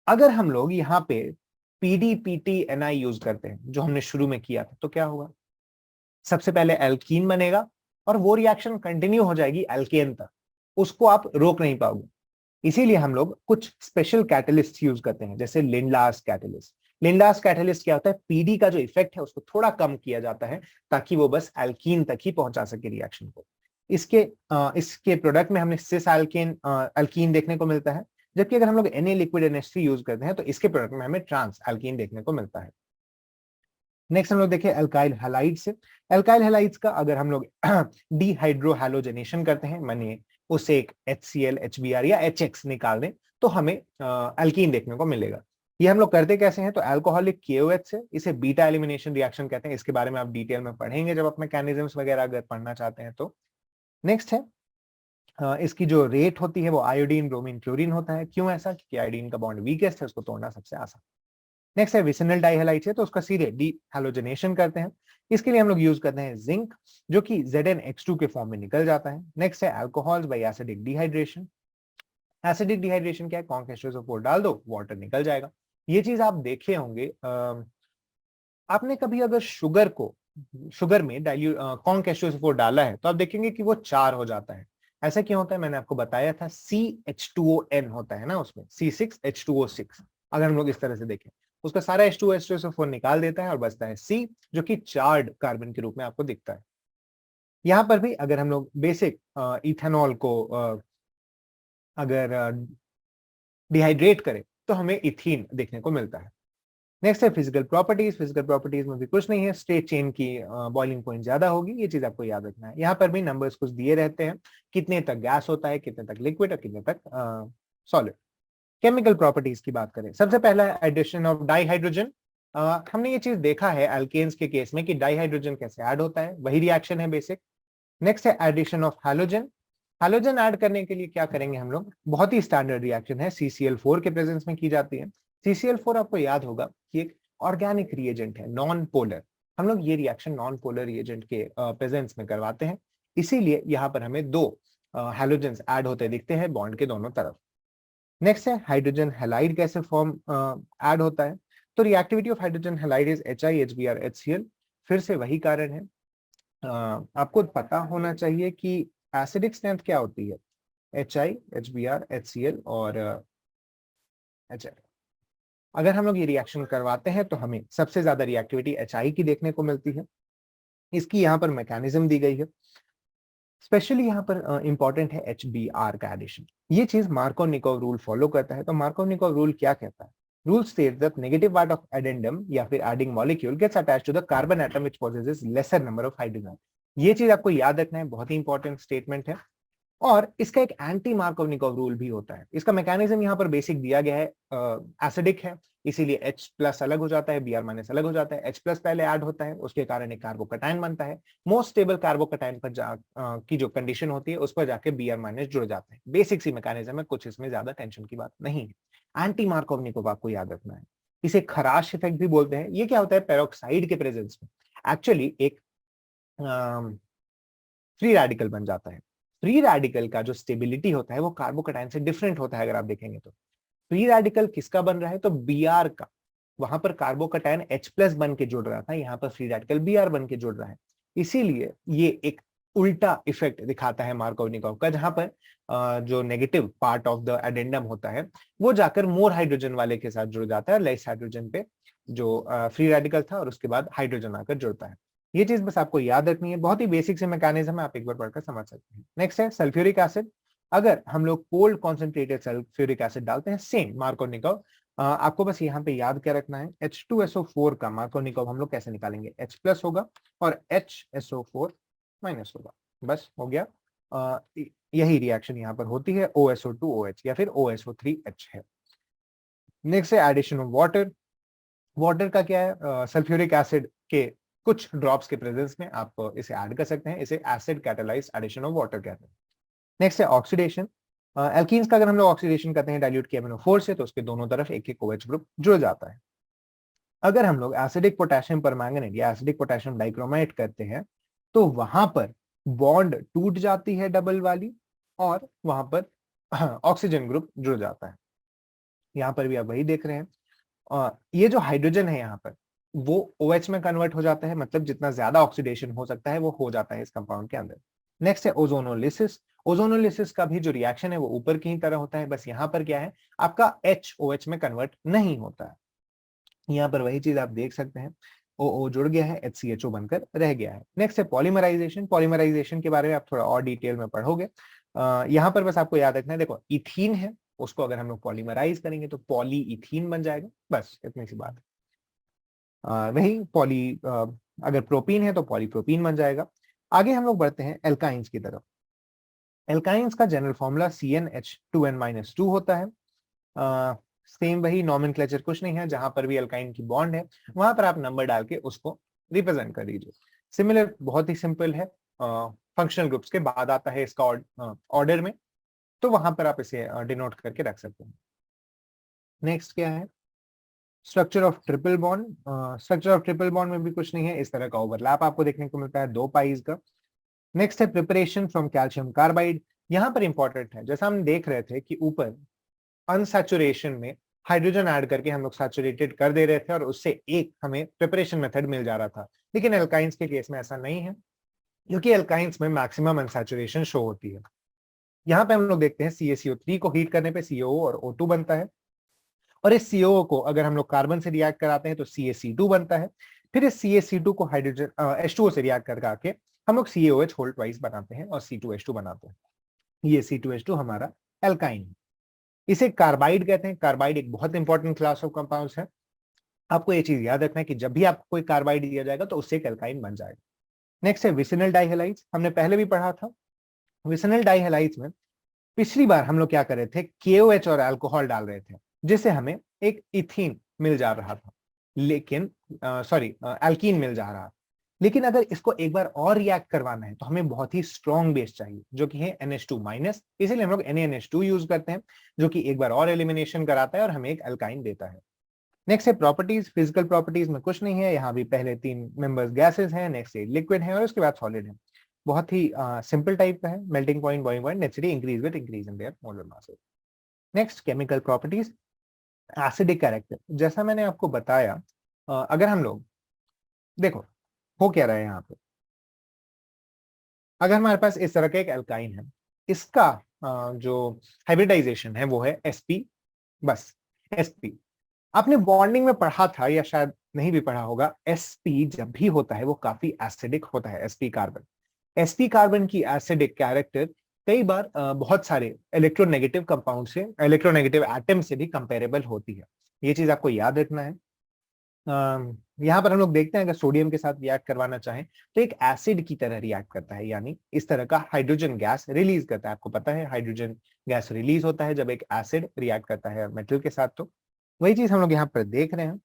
[SPEAKER 1] अगर हम लोग यहाँ पे PDPTNI यूज करते हैं जो हमने शुरू में किया था, तो क्या होगा, सबसे पहले एल्कीन बनेगा और वो रिएक्शन कंटिन्यू हो जाएगी एल्केन तक, उसको आप रोक नहीं पाओगे। इसीलिए हम लोग कुछ स्पेशल कैटलिस्ट यूज करते हैं, जैसे लिंडलास कैटलिस्ट। लिंडलास कैटलिस्ट क्या होता है, पीडी का जो इफेक्ट है उसको थोड़ा कम किया जाता है ताकि वो बस एल्कीन तक ही पहुंचा सके रिएक्शन को। इसके प्रोडक्ट में हमें सिस एल्कीन देखने को मिलता है, जबकि अगर हम लोग Na लिक्विड NH3 यूज करते हैं तो इसके प्रोडक्ट में हमें ट्रांस एल्कीन देखने को मिलता है। नेक्स्ट हम लोग देखें अल्काइल हैलाइड से। अल्काइल हैलाइड्स का अगर हम लोग डीहाइड्रोहैलोजनेशन करते हैं, मानिए उससे एक HCl HBr या HX निकाल दें, तो हमें अल्कीन देखने को मिलेगा। ये हम लोग करते कैसे हैं, तो अल्कोहलिक KOH से, इसे बीटा एलिमिनेशन रिएक्शन कहते हैं। इसके बारे में आप डिटेल में पढ़ेंगे जब आप मैकेनिज्म्स वगैरह अगर पढ़ना चाहते हैं तो। नेक्स्ट है इसकी जो रेट होती है वो आयोडीन ब्रोमीन क्लोरीन होता है। क्यों ऐसा, क्योंकि आयोडीन का बॉन्ड वीकेस्ट है, उसको तोड़ना सबसे आसान। नेक्स्ट है विसिनल डाइहैलाइड है, तो उसका सीधे डी हैलोजनेशन करते हैं। इसके लिए हम लोग यूज करते हैं जिंक, जो कि ZnH2 के फॉर्म में निकल जाता है। नेक्स्ट है alcohols by acidic dehydration. Acidic dehydration क्या है, कॉन्क H2SO4 डाल दो, वाटर निकल जाएगा। ये चीज आप देखे होंगे, आपने कभी अगर शुगर में डाइल्यूट कॉन्क H2SO4 डाला है तो आप देखेंगे कि वो 4 हो जाता है। ऐसा क्यों होता है, मैंने आपको बताया था, CH2ON होता है ना उसमें, C6H2O6। अगर हम लोग इस तरह से देखें, उसका सारा H2SO4 निकाल देता है और बचता है C, जो कि चार्ड कार्बन के रूप में आपको दिखता है। यहाँ पर भी अगर हम लोग बेसिक इथेनॉल को अगर डिहाइड्रेट करें तो हमें इथीन देखने को मिलता है। नेक्स्ट है फिजिकल प्रॉपर्टीज। फिजिकल प्रॉपर्टीज में भी कुछ नहीं है, स्ट्रेट चेन की बॉइलिंग पॉइंट ज्यादा होगी, ये चीज आपको याद रखना है। यहाँ पर भी नंबर्स कुछ दिए रहते हैं, कितने तक गैस होता है, कितने तक लिक्विड और कितने तक सॉलिड। केमिकल प्रॉपर्टीज की बात करें, सबसे पहला है एडिशन ऑफ डाइहाइड्रोजन। हमने ये चीज देखा है अल्केन्स के केस में कि डाइहाइड्रोजन कैसे ऐड होता है, वही रिएक्शन है बेसिक। नेक्स्ट है addition of halogen. Halogen add करने के लिए क्या करेंगे हम लोग, बहुत ही स्टैंडर्ड रिएक्शन है, CCl4 के प्रेजेंस में की जाती है। CCl4 आपको याद होगा कि एक ऑर्गेनिक रिएजेंट है, नॉन पोलर। हम लोग ये रिएक्शन नॉन पोलर रिएजेंट के प्रेजेंस में करवाते हैं, इसीलिए यहाँ पर हमें 2 हैलोजेंस ऐड होते दिखते हैं बॉन्ड के दोनों तरफ। नेक्स्ट है हाइड्रोजन हैलाइड कैसे फॉर्म ऐड होता है, तो reactivity of hydrogen halide is HI HBr HCl। फिर से वही कारण है, आपको पता होना चाहिए कि एसिडिक स्ट्रेंथ क्या होती है, HI HBr HCl और HI। अगर हम लोग ये रिएक्शन करवाते हैं तो हमें सबसे ज्यादा रिएक्टिविटी HI की देखने को मिलती है। इसकी यहाँ पर मैकेनिज्म दी गई है, स्पेशली यहाँ पर इंपॉर्टेंट है HBr का एडिशन। ये चीज मार्कोव-निकोव रूल फॉलो करता है। तो मार्कोव-निकोव रूल क्या कहता है, rule states that negative part of addendum या फिर adding molecule gets attached to the carbon atom which possesses lesser number of hydrogen. ये चीज आपको याद रखना है, बहुत ही इंपॉर्टेंट स्टेटमेंट है। और इसका एक एंटी मार्कोव-निकोव रूल भी होता है। इसका मैकेनिज्म यहाँ पर बेसिक दिया गया है, एसिडिक है, इसीलिए H+ अलग हो जाता है, Br- अलग हो जाता है। H+ पहले ऐड होता है, उसके कारण एक कार्बोकैटायन बनता है। मोस्ट स्टेबल कार्बोकैटायन पर की जो कंडीशन होती है उस पर जाके Br- जुड़ जाते हैं। बेसिक सी मैकेनिज्म है, कुछ इसमें ज्यादा टेंशन की बात नहीं है। एंटी मार्कोव-निकोव आपको याद रखना है। इसे खराश इफेक्ट भी बोलते हैं। ये क्या होता है, पेरोक्साइड के प्रेजेंस में एक्चुअली एक फ्री रेडिकल बन जाता है। फ्री रेडिकल का जो स्टेबिलिटी होता है वो कार्बोकैटायन से डिफरेंट होता है। अगर आप देखेंगे तो फ्री रेडिकल किसका बन रहा है, तो Br का। वहां पर कार्बोकैटायन H+ बन के जुड़ रहा था, यहाँ पर फ्री रेडिकल Br बन के जुड़ रहा है। इसीलिए ये एक उल्टा इफेक्ट दिखाता है मार्कोव-निकोव का, जहां पर जो negative part of the addendum होता है वो जाकर मोर हाइड्रोजन वाले के साथ जुड़ जाता है, लेस हाइड्रोजन पे जो फ्री रेडिकल था, और उसके बाद हाइड्रोजन आकर जुड़ता है। ये चीज बस आपको याद रखनी है, बहुत ही बेसिक से मैकेनिज्म है, आप एक बार पढ़कर समझ सकते हैं। नेक्स्ट है सल्फ्यूरिक एसिड। अगर हम लोग कोल्ड कॉन्सेंट्रेटेड सल्फ्यूरिक एसिड डालते हैं, सेम मार्कोव-निकोव, आपको बस यहाँ पे याद क्या रखना है, H2SO4 का मार्कोव-निकोव हम लोग कैसे निकालेंगे, H+ होगा और HSO4- होगा, बस हो गया। यही रिएक्शन यहाँ पर होती है, OSO2OH या फिर OSO3H है। नेक्स्ट है एडिशन ऑफ वाटर। वाटर का क्या है, सल्फ्यूरिक एसिड के कुछ ड्रॉप्स के प्रेजेंस में आप इसे ऐड कर सकते हैं, इसे acid catalysed addition of water कहते हैं। नेक्स्ट है ऑक्सीडेशन। एल्कीन्स का अगर हम लोग ऑक्सीडेशन करते हैं डाइल्यूट के NO4 से, तो उसके दोनों तरफ एक एक OH ग्रुप जुड़ जाता है। अगर हम लोग एसिडिक पोटेशियम परमैंगनेट या एसिडिक पोटेशियम डाइक्रोमाइट करते हैं तो वहां पर बॉन्ड टूट जाती है डबल वाली, और वहां पर ऑक्सीजन ग्रुप जुड़ जाता है। यहाँ पर भी आप वही देख रहे हैं, ये जो हाइड्रोजन है यहाँ पर वो OH में कन्वर्ट हो जाता है, मतलब जितना ज्यादा ऑक्सीडेशन हो सकता है वो हो जाता है इस कंपाउंड के अंदर। नेक्स्ट है ओजोनोलिसिस। ओजोनोलिसिस का भी जो रिएक्शन है वो ऊपर की ही तरह होता है, बस यहाँ पर क्या है, आपका H OH में कन्वर्ट नहीं होता है। यहाँ पर वही चीज आप देख सकते हैं, OO जुड़ गया है, HCHO बनकर रह गया है। नेक्स्ट है पॉलीमराइजेशन। पॉलीमराइजेशन के बारे में आप थोड़ा और डिटेल में पढ़ोगे। यहाँ पर बस आपको याद रखना है, देखो इथीन है, उसको अगर हम लोग पॉलीमराइज करेंगे तो पॉली इथीन बन जाएगा, बस इतनी सी बात है। वही अगर प्रोपीन है तो पॉलीप्रोपीन बन जाएगा। आगे हम लोग बढ़ते हैं एल्काइंस की तरफ। एल्काइंस का जनरल फॉर्मूला CnH2n-2 होता है। सेम वही नॉमेनक्लेचर, कुछ नहीं है, जहां पर भी अल्काइन की बॉन्ड है वहां पर आप नंबर डाल के उसको रिप्रेजेंट कर दीजिए। सिमिलर, बहुत ही सिंपल है, फंक्शनल ग्रुप्स के बाद आता है इसका ऑर्डर में, तो वहां पर आप इसे डिनोट करके रख सकते हैं। नेक्स्ट क्या है, structure of triple bond. Structure of triple bond में भी कुछ नहीं है, इस तरह का ओवरलैप आपको देखने को मिलता है दो पाइज का। नेक्स्ट है प्रिपरेशन फ्रॉम कैल्शियम कार्बाइड। यहाँ पर इंपॉर्टेंट है, जैसा हम देख रहे थे कि ऊपर अनसैचुरेशन में हाइड्रोजन ऐड करके हम लोग सैचुरेटेड कर दे रहे थे और उससे एक हमें प्रिपरेशन मेथड मिल जा रहा था, लेकिन एल्काइंस के केस में ऐसा नहीं है, क्योंकि एल्काइंस में मैक्सिमम अनसैचुरेशन शो होती है। यहाँ पे हम लोग देखते हैं CaCO3 को हीट करने पे COO और O2 बनता है, और इस COO को अगर हम लोग कार्बन से रिएक्ट कराते हैं तो CaC2 बनता है। फिर इस CaC2 को हाइड्रोजन H2O से रिएक्ट करके हम लोग CaOH होल ट्वाइस बनाते हैं और C2H2 बनाते हैं। ये C2H2 हमारा एल्काइन है। इसे कार्बाइड कहते हैं। कार्बाइड एक बहुत इंपॉर्टेंट क्लास ऑफ कंपाउंड्स है। आपको ये चीज याद रखना है कि जब भी आपको कोई कार्बाइड दिया जाएगा तो उससे एक एल्काइन बन जाएगा। नेक्स्ट है विसिनल डाइहैलाइड्स, हमने पहले भी पढ़ा था। विसिनल डाइहैलाइड्स में पिछली बार हम लोग क्या कर रहे थे, KOH और अल्कोहल डाल रहे थे, जिससे हमें एक इथीन मिल जा रहा था, लेकिन एल्कीन मिल जा रहा। लेकिन अगर इसको एक बार और रिएक्ट करवाना है तो हमें बहुत ही स्ट्रॉन्ग बेस चाहिए, जो कि है NH2-, इसीलिए हम लोग NaNH2 यूज करते हैं, जो कि एक बार और एलिमिनेशन कराता है और हमें एक अल्काइन देता है। नेक्स्ट है प्रॉपर्टीज। फिजिकल प्रॉपर्टीज में कुछ नहीं है, यहाँ भी पहले 3 मेंबर्स गैसेस हैं, नेक्स्ट लिक्विड है और उसके बाद सॉलिड है। बहुत ही सिंपल टाइप का है, melting point, boiling point, naturally increase with increase in their molar masses. Next chemical properties. Acidic character, जैसा मैंने आपको बताया, अगर हम लोग देखो हो क्या रहा है यहाँ पे, अगर हमारे पास इस तरह का एक एल्काइन है, इसका जो हाइब्रिडाइजेशन है वो है sp, बस sp। आपने बॉन्डिंग में पढ़ा था या शायद नहीं भी पढ़ा होगा, sp जब भी होता है वो काफी एसिडिक होता है। sp कार्बन, sp कार्बन की एसिडिक कैरेक्टर कई बार बहुत सारे इलेक्ट्रोनेगेटिव कंपाउंड से, इलेक्ट्रोनेगेटिव एटम से भी कंपेरेबल होती है। ये चीज आपको याद रखना है। यहाँ पर हम लोग देखते हैं अगर सोडियम के साथ रिएक्ट करवाना चाहें तो एक एसिड की तरह रिएक्ट करता है, यानी इस तरह का हाइड्रोजन गैस रिलीज करता है। आपको पता है हाइड्रोजन गैस रिलीज होता है जब एक एसिड रिएक्ट करता है मेटल के साथ, तो वही चीज हम लोग यहाँ पर देख रहे हैं।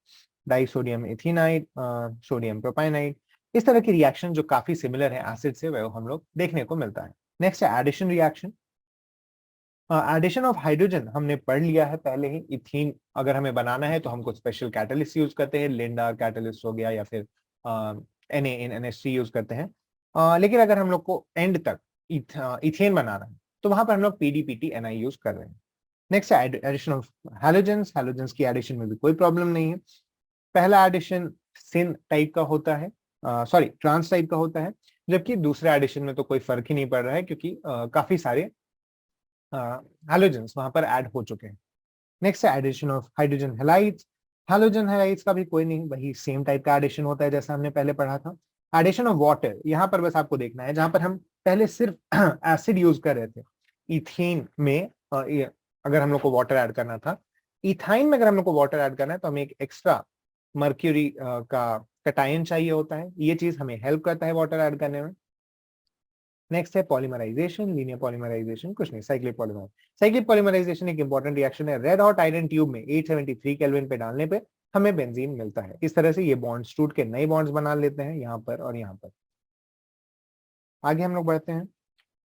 [SPEAKER 1] डाइसोडियम इथेनाइड, सोडियम प्रोपाइनाइड, इस तरह की रिएक्शन जो काफी सिमिलर है एसिड से, वह हम लोग देखने को मिलता है। नेक्स्ट है addition reaction. Addition of hydrogen हमने पढ़ लिया है पहले ही। इथीन अगर हमें बनाना है तो हम कुछ स्पेशल कैटलिस्ट यूज करते हैं, लिंडा कैटलिस्ट हो गया या फिर NaNH3 यूज करते हैं। लेकिन अगर हम लोग को एंड तक इथेन बनाना है तो वहां पर हम लोग PDPTNI यूज कर रहे हैं। नेक्स्ट है एडिशन ऑफ हैलोजेंस। हैलोजेंस की एडिशन में भी कोई प्रॉब्लम नहीं है। पहला एडिशन सिन टाइप का होता है, सॉरी ट्रांस टाइप का होता है, जबकि दूसरे एडिशन में तो कोई फर्क ही नहीं पड़ रहा है, क्योंकि काफी सारे हैलोजेंस वहां पर ऐड हो चुके हैं। नेक्स्ट है addition of hydrogen halides. Halogen halides का भी कोई नहीं, वही सेम टाइप का एडिशन होता है जैसा हमने पहले पढ़ा था। एडिशन ऑफ वाटर, यहाँ पर बस आपको देखना है, जहां पर हम पहले सिर्फ एसिड यूज कर रहे थे इथेन में, अगर हम लोग को वाटर ऐड करना था, इथाइन में अगर हम लोग को वाटर ऐड करना है तो हमें एक एक्स्ट्रा मर्क्यूरी का कटायन चाहिए होता है। ये चीज हमें हेल्प करता है वाटर ऐड करने में। नेक्स्ट है पॉलीमराइजेशन, लीनियर पॉलीमराइजेशन, कुछ नहीं, साइक्लिक पॉलीमर। साइक्लिक पॉलीमराइजेशन एक इंपॉर्टेंट रिएक्शन है। रेड हॉट आयरन ट्यूब में 873 केल्विन पे डालने पे हमें बेंजीन मिलता है। इस तरह से ये बॉन्ड्स टूट के नए बॉन्ड्स बना लेते हैं यहाँ पर और यहाँ पर। आगे हम लोग बढ़ते हैं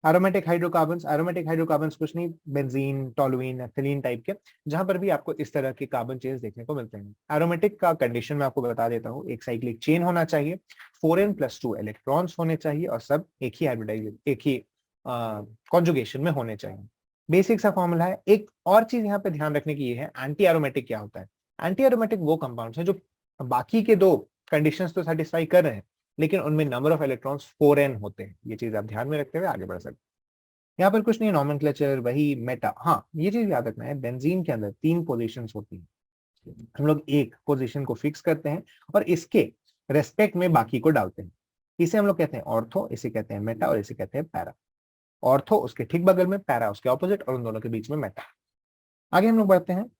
[SPEAKER 1] एरोमेटिक हाइड्रोकार्बन्स। एरोमेटिक हाइड्रोकार्बन्स कुछ नहीं, बेंजीन, टोलुइन, एथिलीन टाइप के, जहां पर भी आपको इस तरह के कार्बन चेन्स देखने को मिलते हैं। एरोमेटिक का कंडीशन मैं आपको बता देता हूँ, एक साइक्लिक चेन होना चाहिए, 4n+2 इलेक्ट्रॉन्स होने चाहिए और सब एक ही हाइब्रिडाइज, एक ही कॉन्जुगेशन में होने चाहिए। बेसिक सा फॉर्मूला है। एक और चीज यहाँ पे ध्यान रखने की ये है, एंटी एरोमेटिक क्या होता है। एंटी एरोमेटिक वो कंपाउंड्स हैं जो बाकी के दो कंडीशंस तो सेटिस्फाई कर रहे हैं, लेकिन उनमें नंबर ऑफ इलेक्ट्रॉन्स 4n होते हैं। ये चीज आप ध्यान में रखते हुए आगे बढ़ सकते हैं। यहाँ पर कुछ नहीं, नॉमेनक्लेचर वही मेटा। हाँ, ये चीज याद रखना है, बेंजीन के अंदर 3 पोजीशंस होती हैं। हम लोग एक पोजीशन को फिक्स करते हैं और इसके रेस्पेक्ट में बाकी को डालते हैं। इसे हम लोग कहते हैं ऑर्थो, इसे कहते हैं मेटा और इसे कहते हैं पैरा। ऑर्थो उसके ठीक बगल में, पैरा उसके ऑपोजिट और उन दोनों के बीच में मेटा। आगे हम लोग बढ़ते हैं।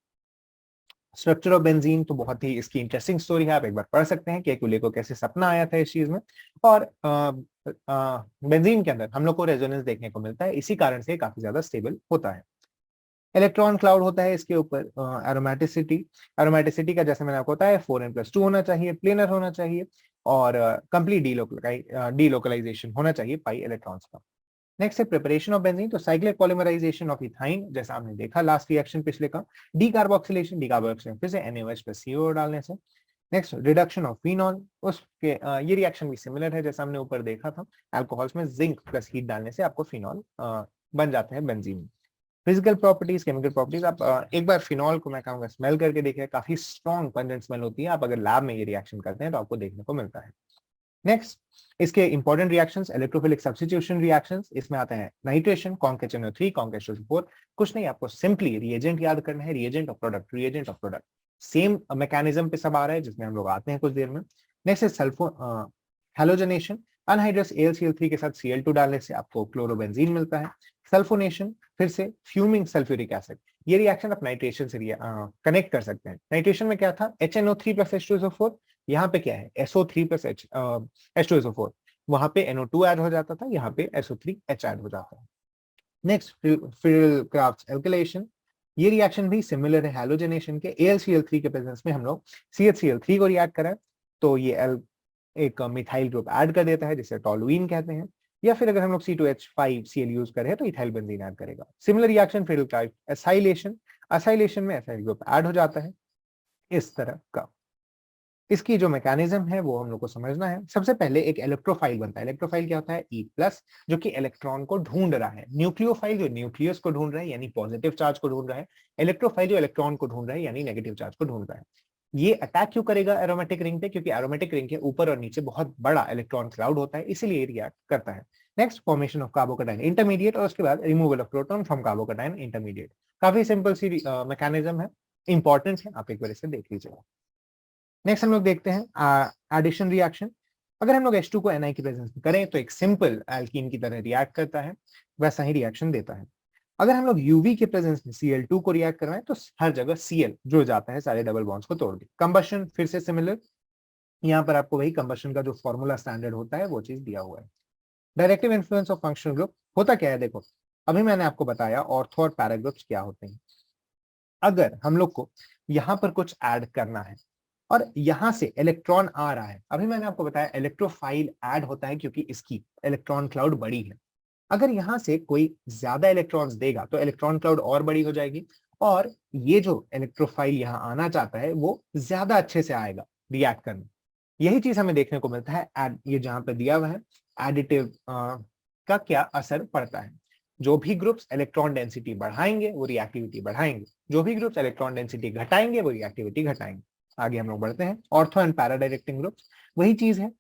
[SPEAKER 1] स्ट्रक्चर ऑफ बेंजीन तो बहुत ही इसकी इंटरेस्टिंग स्टोरी है, आप एक बार पढ़ सकते हैं कि केकुले को कैसे सपना आया था इस चीज में। और बेंजीन के अंदर हम लोग को रेजोनेंस देखने को मिलता है, इसी कारण से काफी ज्यादा स्टेबल होता है। इलेक्ट्रॉन क्लाउड होता है इसके ऊपर एरोमेटिसिटी, एरोमेटिसिटी का जैसे मैंने आपको बताया 4n+2 होना चाहिए, प्लेनर होना चाहिए और कंप्लीट डीलोकलाइजेशन होना चाहिए पाई इलेक्ट्रॉन्स का। नेक्स्ट है प्रिपरेशन ऑफ बेंजीन, तो साइक्लिक पॉलीमराइजेशन ऑफ इथाइन, जैसा आपने देखा लास्ट रिएक्शन पिछले का, डीकार्बोक्सिलेशन फिर से NaOH+CO डालने से। नेक्स्ट रिडक्शन ऑफ फिनॉल, उसके ये रिएक्शन भी सिमिलर है जैसा हमने ऊपर देखा था, अल्कोहल्स में जिंक प्लस हीट डालने से आपको फिनॉल बन जाते हैं benzene. Physical properties, chemical properties, आप एक बार फिनॉल को मैं कहूंगा स्मेल करके देखिए, काफी स्ट्रॉन्ग पंजेंट स्मेल होती है, आप अगर लैब में ये रिएक्शन करते हैं तो आपको देखने को मिलता है। नेक्स्ट इसके important reactions, electrophilic substitution reactions, इसमें आते हैं नाइट्रेशन, कॉन्क-HNO3, कॉन्क-H2SO4। कुछ नहीं, आपको सिंपली रिएजेंट याद करना है, reagent of product, reagent of product, same mechanism पे सब आ रहा है जिसमें हम लोग आते हैं कुछ देर में। नेक्स्ट है सल्फो हैलोजनेशन, अनहाइड्रस AlCl3 के साथ Cl2 डालने से आपको क्लोरोबेंजीन मिलता है। सल्फोनेशन, फिर से फ्यूमिंग सल्फ्यूरिक एसिड, ये रिएक्शन आप नाइट्रेशन से कनेक्ट कर सकते हैं। नाइट्रेशन में क्या था, HNO3 प्लस H2SO4, यहाँ पे क्या है SO3 प्लस H2SO4, वहां पे NO2 ऐड हो जाता था, यहाँ पे SO3H ऐड हो जाता है। नेक्स्ट फिरल-क्राफ्ट्स एल्किलेशन, ये रिएक्शन भी सिमिलर है हैलोजनेशन के, AlCl3 के प्रेजेंस में हम लोग CH3 को रिएक्ट करें तो ये एक मिथाइल ग्रुप ऐड कर देता है जिसे टॉलुइन कहते हैं, या फिर अगर हम लोग C2H5Cl यूज करें तो इथाइल बेंजीन ऐड करेगा। सिमिलर रिएक्शन फिरल-क्राफ्ट एसाइलेशन, एसाइलेशन में एसाइल ग्रुप ऐड हो जाता है इस तरह का। इसकी जो मैकेनिज्म है वो हम लोग को समझना है। सबसे पहले एक इलेक्ट्रोफाइल बनता है, इलेक्ट्रोफाइल क्या होता है E+, जो कि इलेक्ट्रॉन को ढूंढ रहा है, न्यूक्लियोफाइल जो न्यूक्लियस को ढूंढ रहा है यानी पॉजिटिव चार्ज को ढूंढ रहा है, इलेक्ट्रोफाइल जो इलेक्ट्रॉन को ढूंढ रहा है यानी नेगेटिव चार्ज को ढूंढ रहा है। ये अटैक क्यों करेगा एरोमेटिक रिंग पे, क्योंकि एरोमेटिक रिंग के ऊपर और नीचे बहुत बड़ा इलेक्ट्रॉन क्लाउड होता है, इसीलिए रिएक्ट करता है। Next formation of carbocation intermediate, और उसके बाद removal of proton from carbocation intermediate. काफी सिंपल सी मैकेनिज्म है, इंपॉर्टेंट है, आप एक बार इसे देख लीजिएगा। नेक्स्ट हम लोग देखते हैं एडिशन रिएक्शन। अगर हम लोग H2 को Ni की प्रेजेंस में करें तो एक सिंपल एल्कीन की तरह रिएक्ट करता है, वैसा ही रिएक्शन देता है। अगर हम लोग UV के प्रेजेंस में Cl2 को रिएक्ट करवाएं तो हर जगह Cl जुड़ जाता है, सारे डबल बॉन्ड्स को तोड़ के। कंबशन फिर से सिमिलर, यहाँ पर आपको वही कंबशन का जो फॉर्मूला स्टैंडर्ड होता है वो चीज दिया हुआ है। Directive influence of functional group होता क्या है, देखो अभी मैंने आपको बताया ऑर्थो और पैरा ग्रुप्स क्या होते हैं। अगर हम लोग को यहाँ पर कुछ ऐड करना है और यहां से इलेक्ट्रॉन आ रहा है, अभी मैंने आपको बताया इलेक्ट्रोफाइल ऐड होता है क्योंकि इसकी इलेक्ट्रॉन क्लाउड बड़ी है। अगर यहां से कोई ज्यादा इलेक्ट्रॉन्स देगा तो इलेक्ट्रॉन क्लाउड और बड़ी हो जाएगी, और ये जो इलेक्ट्रोफाइल यहाँ आना चाहता है वो ज्यादा अच्छे से आएगा रिएक्ट करने। यही चीज हमें देखने को मिलता है ये जहां पे दिया हुआ है एडिटिव का क्या असर पड़ता है। जो भी ग्रुप्स इलेक्ट्रॉन डेंसिटी बढ़ाएंगे वो रिएक्टिविटी बढ़ाएंगे, जो भी ग्रुप्स इलेक्ट्रॉन डेंसिटी घटाएंगे वो रिएक्टिविटी घटाएंगे। आगे हम लोग बढ़ते हैं, ortho and para directing groups वही चीज है,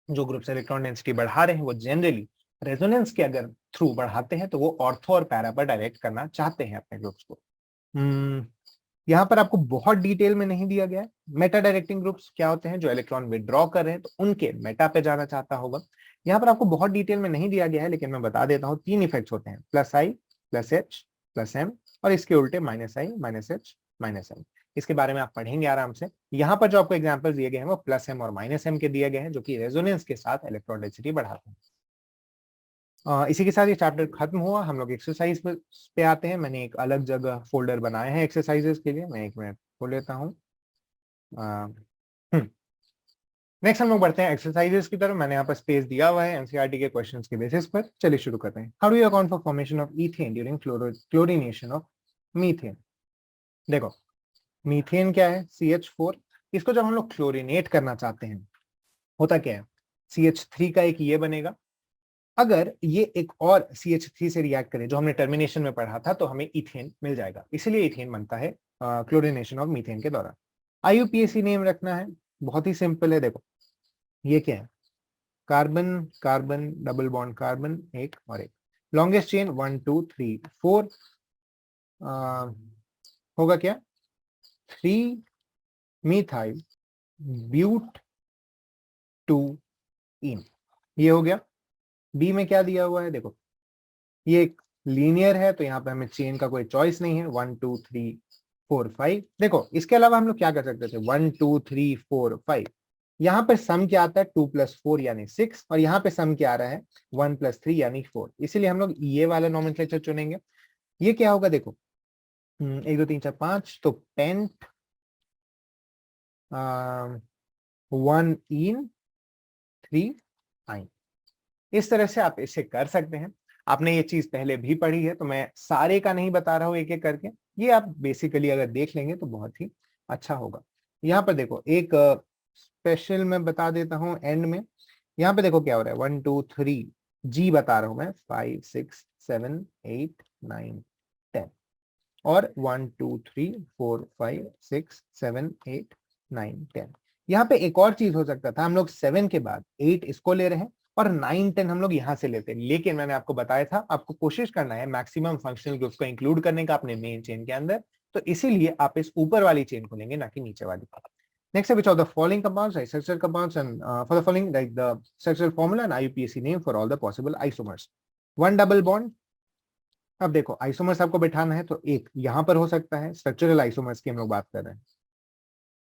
[SPEAKER 1] जो ग्रुप्स इलेक्ट्रॉन डेंसिटी बढ़ा रहे हैं वो जनरली रेजोनेंस के अगर थ्रू बढ़ाते हैं तो वो ऑर्थो और पैरा पर डायरेक्ट करना चाहते हैं अपने ग्रुप्स को। यहाँ पर आपको बहुत डिटेल में नहीं दिया गया है। मेटा डायरेक्टिंग ग्रुप्स क्या होते हैं, जो इलेक्ट्रॉन विड्रॉ कर रहे हैं तो उनके मेटा पे जाना चाहता होगा। यहाँ पर आपको बहुत डिटेल में नहीं दिया गया है, लेकिन मैं बता देता हूँ, 3 इफेक्ट्स होते हैं, +I +H +M, और इसके उल्टे -I -H -M। इसके बारे में आप पढ़ेंगे आराम से। यहाँ पर जो आपको एग्जाम्पल दिए गए हैं वो +M और -M के दिए गए हैं, जो कि रेजोनेंस के साथ इलेक्ट्रॉन डेंसिटी बढ़ाते हैं। इसी के साथ ये चैप्टर खत्म हुआ। हम लोग एक्सरसाइज पे आते हैं। मैंने एक अलग जगह फोल्डर बनाया है एक्सरसाइजेस के लिए, मैं एक मिनट खोल लेता हूँ। नेक्स्ट हम लोग बढ़ते हैं एक्सरसाइजेस की तरफ। मैंने यहाँ पर स्पेस दिया हुआ है एनसीईआरटी के क्वेश्चंस के बेसिस पर। चलिए शुरू करते हैं। How do you account for formation of ethane during chlorination of methane. देखो मीथेन क्या है, CH4। इसको जब हम लोग क्लोरीनेट करना चाहते हैं होता क्या है, CH3 का एक ये बनेगा। अगर ये एक और CH3 से रिएक्ट करे जो हमने टर्मिनेशन में पढ़ा था तो हमें इथेन मिल जाएगा, इसीलिए इथेन बनता है क्लोरीनेशन ऑफ मीथेन के दौरान। IUPAC नेम रखना है, बहुत ही सिंपल है। देखो ये क्या है, carbon carbon double bond carbon एक और एक, लॉन्गेस्ट चेन 1 2 3 4 होगा क्या 3 मिथाइल ब्यूट 2 इन, ये हो गया। बी में क्या दिया हुआ है, देखो ये एक लीनियर है तो यहाँ पे हमें चेन का कोई चॉइस नहीं है, 1 2 3 4 5। देखो इसके अलावा हम लोग क्या कर सकते थे, 1 2 3 4 5, यहाँ पे सम क्या आता है 2 + 4 यानी 6, और यहाँ पे सम क्या आ रहा है 1 + 3 यानी 4, इसीलिए हम लोग ये वाला नोमेनक्लेचर चुनेंगे। ये क्या होगा, देखो 1 2 3 4 5, तो पेंट 1 इन 3 आइन। इस तरह से आप इसे कर सकते हैं। आपने ये चीज पहले भी पढ़ी है, तो मैं सारे का नहीं बता रहा हूं एक एक करके। ये आप बेसिकली अगर देख लेंगे तो बहुत ही अच्छा होगा। यहाँ पर देखो एक स्पेशल मैं बता देता हूँ एंड में। यहाँ पे देखो क्या हो रहा है, 1 2 3 जी बता रहा हूं मैं, 5 6 7 8 9 10, और 1 2 3 4 5 6 7 8 9 10। यहाँ पे एक और चीज हो सकता था, हम लोग 7 के बाद 8 इसको ले रहे हैं और 9 10 हम लोग यहाँ से लेते हैं, लेकिन मैंने आपको बताया था आपको कोशिश करना है मैक्सिमम फंक्शनल ग्रुप्स को इंक्लूड करने का अपने मेन चेन के अंदर, तो इसीलिए आप इस ऊपर वाली चेन को लेंगे, ना कि नीचे वाली। Next, which of the following compounds, like structural compounds, and for the following, like the structural formula and IUPAC name for all the possible isomers. One double bond. अब देखो आइसोमर्स आपको बैठाना है, तो एक यहां पर हो सकता है, स्ट्रक्चरल आइसोमर्स की हम लोग बात कर रहे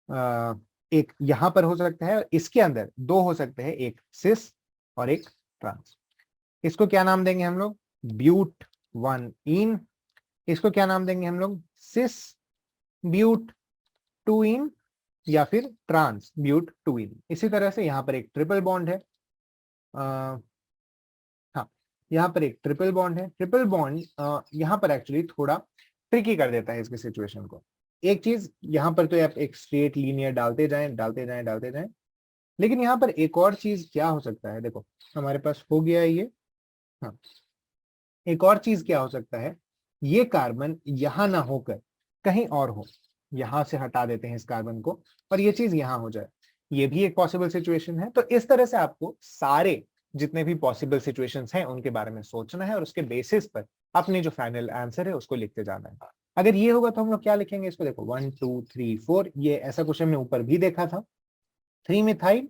[SPEAKER 1] हैं। एक यहां पर हो सकता है, इसके अंदर दो हो सकते हैं, एक सिस और एक ट्रांस। इसको क्या नाम देंगे हम लोग, ब्यूट 1 इन। इसको क्या नाम देंगे हम लोग, सिस ब्यूट 2 इन, या फिर ट्रांस ब्यूट 2 इन। इसी तरह से यहाँ पर एक ट्रिपल बॉन्ड है, हाँ यहाँ पर एक ट्रिपल बॉन्ड है। ट्रिपल बॉन्ड यहाँ पर एक्चुअली थोड़ा ट्रिकी कर देता है इसकी सिचुएशन को। एक चीज यहाँ पर तो आप एक स्ट्रेट लीनियर डालते जाएं डालते जाएं डालते जाएं, लेकिन यहाँ पर एक और चीज क्या हो सकता है, देखो हमारे पास हो गया ये, हाँ एक और चीज क्या हो सकता है, ये कार्बन यहां ना होकर कहीं और हो, यहां से हटा देते हैं इस कार्बन को और ये चीज यहां हो जाए, ये भी एक पॉसिबल सिचुएशन है। तो इस तरह से आपको सारे जितने भी पॉसिबल सिचुएशंस हैं उनके बारे में सोचना है और उसके बेसिस पर अपने जो फाइनल आंसर है उसको लिखते जाना है। अगर ये होगा तो हम लोग क्या लिखेंगे इसको, देखो 1 2 3 4, ये ऐसा क्वेश्चन हमने ऊपर भी देखा था, 3 मिथाइल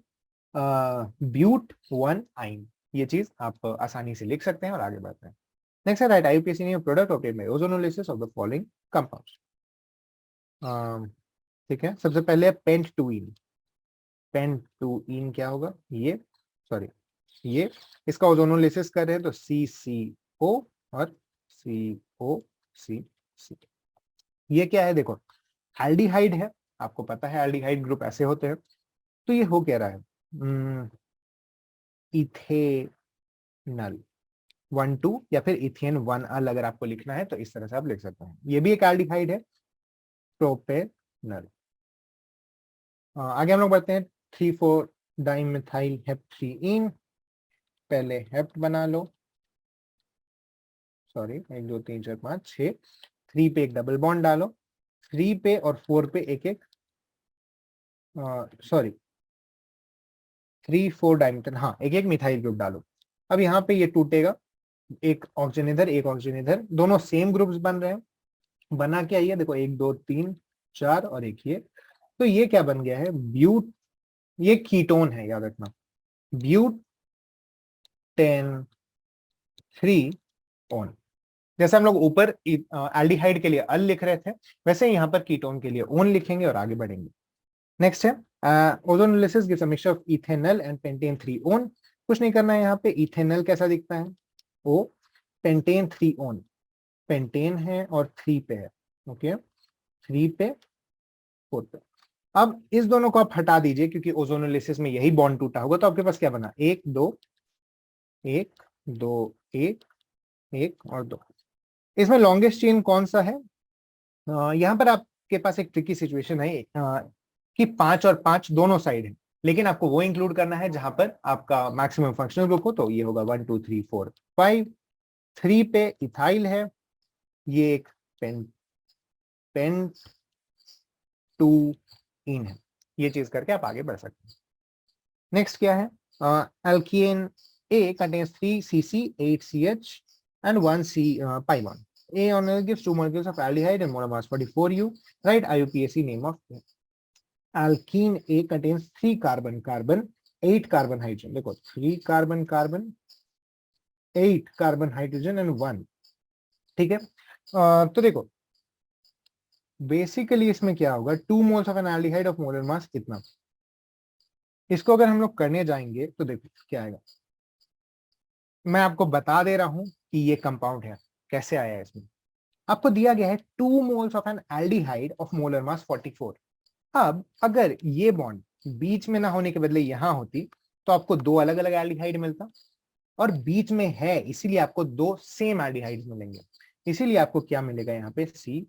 [SPEAKER 1] ब्यूट 1 आइन। ये चीज आप आसानी से लिख सकते हैं और आगे बढ़ते हैं। Next, I write IUPAC name of product obtained by ozonolysis of the following compounds. ठीक है, सबसे पहले पेंट 2 इन। पेंट 2 इन क्या होगा, ये सॉरी ये इसका ओजोनोलिसिस कर रहे हैं तो CCO और COCC। ये क्या है, देखो एल्डिहाइड है, आपको पता है एल्डिहाइड ग्रुप ऐसे होते हैं। तो ये हो क्या रहा है, इथेनल 1 2, या फिर इथेन 1 अल अगर आपको लिखना है तो इस तरह से आप लिख सकते हैं। ये भी एक एल्डिहाइड है, प्रोपेनल। आगे हम लोग बढ़ते हैं, 3 4 डाइमिथाइल हेप्थ्रीन। पहले हेप्ट बना लो, सॉरी 1 2 3 4 5 6, 3 पे एक डबल बॉन्ड डालो, 3 पे और 4 पे एक एक, सॉरी 3 4 डाइमिथाइल, हाँ एक एक मिथाइल ग्रुप डालो। अब यहाँ पे ये टूटेगा, एक ऑक्सीजन इधर एक ऑक्सीजन इधर, दोनों सेम ग्रुप्स बन रहे हैं। बना क्या ये देखो, 1 2 3 4 और एक ये, तो ये क्या बन गया है, ब्यूट, ये कीटोन है याद रखना, ब्यूट 10 3 ऑन। जैसे हम लोग ऊपर एल्डिहाइड के लिए अल लिख रहे थे, वैसे ही यहाँ पर कीटोन के लिए ओन लिखेंगे और आगे बढ़ेंगे। नेक्स्ट है ozonolysis gives a mixture of ethanal and pentane 3 own. कुछ नहीं करना है, यहाँ पे इथेनल कैसा दिखता है, ओ पेंटेन 3 ओन, पेंटेन है और 3 पे है, ओके 3 पे 4 पे। अब इस दोनों को आप हटा दीजिए क्योंकि ओजोनोलिसिस में यही बॉन्ड टूटा होगा, तो आपके पास क्या बना, 1 2 1 2 1 1 और 2। इसमें लॉन्गेस्ट चेन कौन सा है, यहाँ पर आपके पास एक ट्रिकी सिचुएशन है कि 5 और 5 दोनों साइड है, लेकिन आपको वो इंक्लूड करना है जहां पर आपका मैक्सिमम फंक्शनल ग्रुप हो, तो ये होगा 1 2 3 4 5। 3 पे इथाइल है, ये एक पेन 2 इन है। ये चीज करके आप आगे बढ़ सकते हैं। नेक्स्ट क्या है, alkene A contains 3 CC 8 CH and 1 pi bond. A on gives 2 molecules of aldehyde and molar mass 44 U. Write IUPAC name of A. Alkene A contains 3 carbon 8 carbon hydrogen। देखो 3 carbon 8 carbon hydrogen and 1, ठीक है। तो देखो basically इसमें क्या होगा, 2 moles of an aldehyde of molar mass इतना। इसको अगर हम लोग करने जाएंगे तो देखो क्या आएगा, मैं आपको बता दे रहा हूं कि ये कंपाउंड है, कैसे आया है इसमें। आपको दिया गया है 2 moles of N aldehyde of molar mass 44। अब अगर ये बॉन्ड बीच में ना होने के बदले यहां होती तो आपको 2 अलग अलग एल्डिहाइड मिलता, और बीच में है इसीलिए आपको 2 सेम एल्डिहाइड्स मिलेंगे, इसीलिए आपको क्या मिलेगा यहाँ पे सी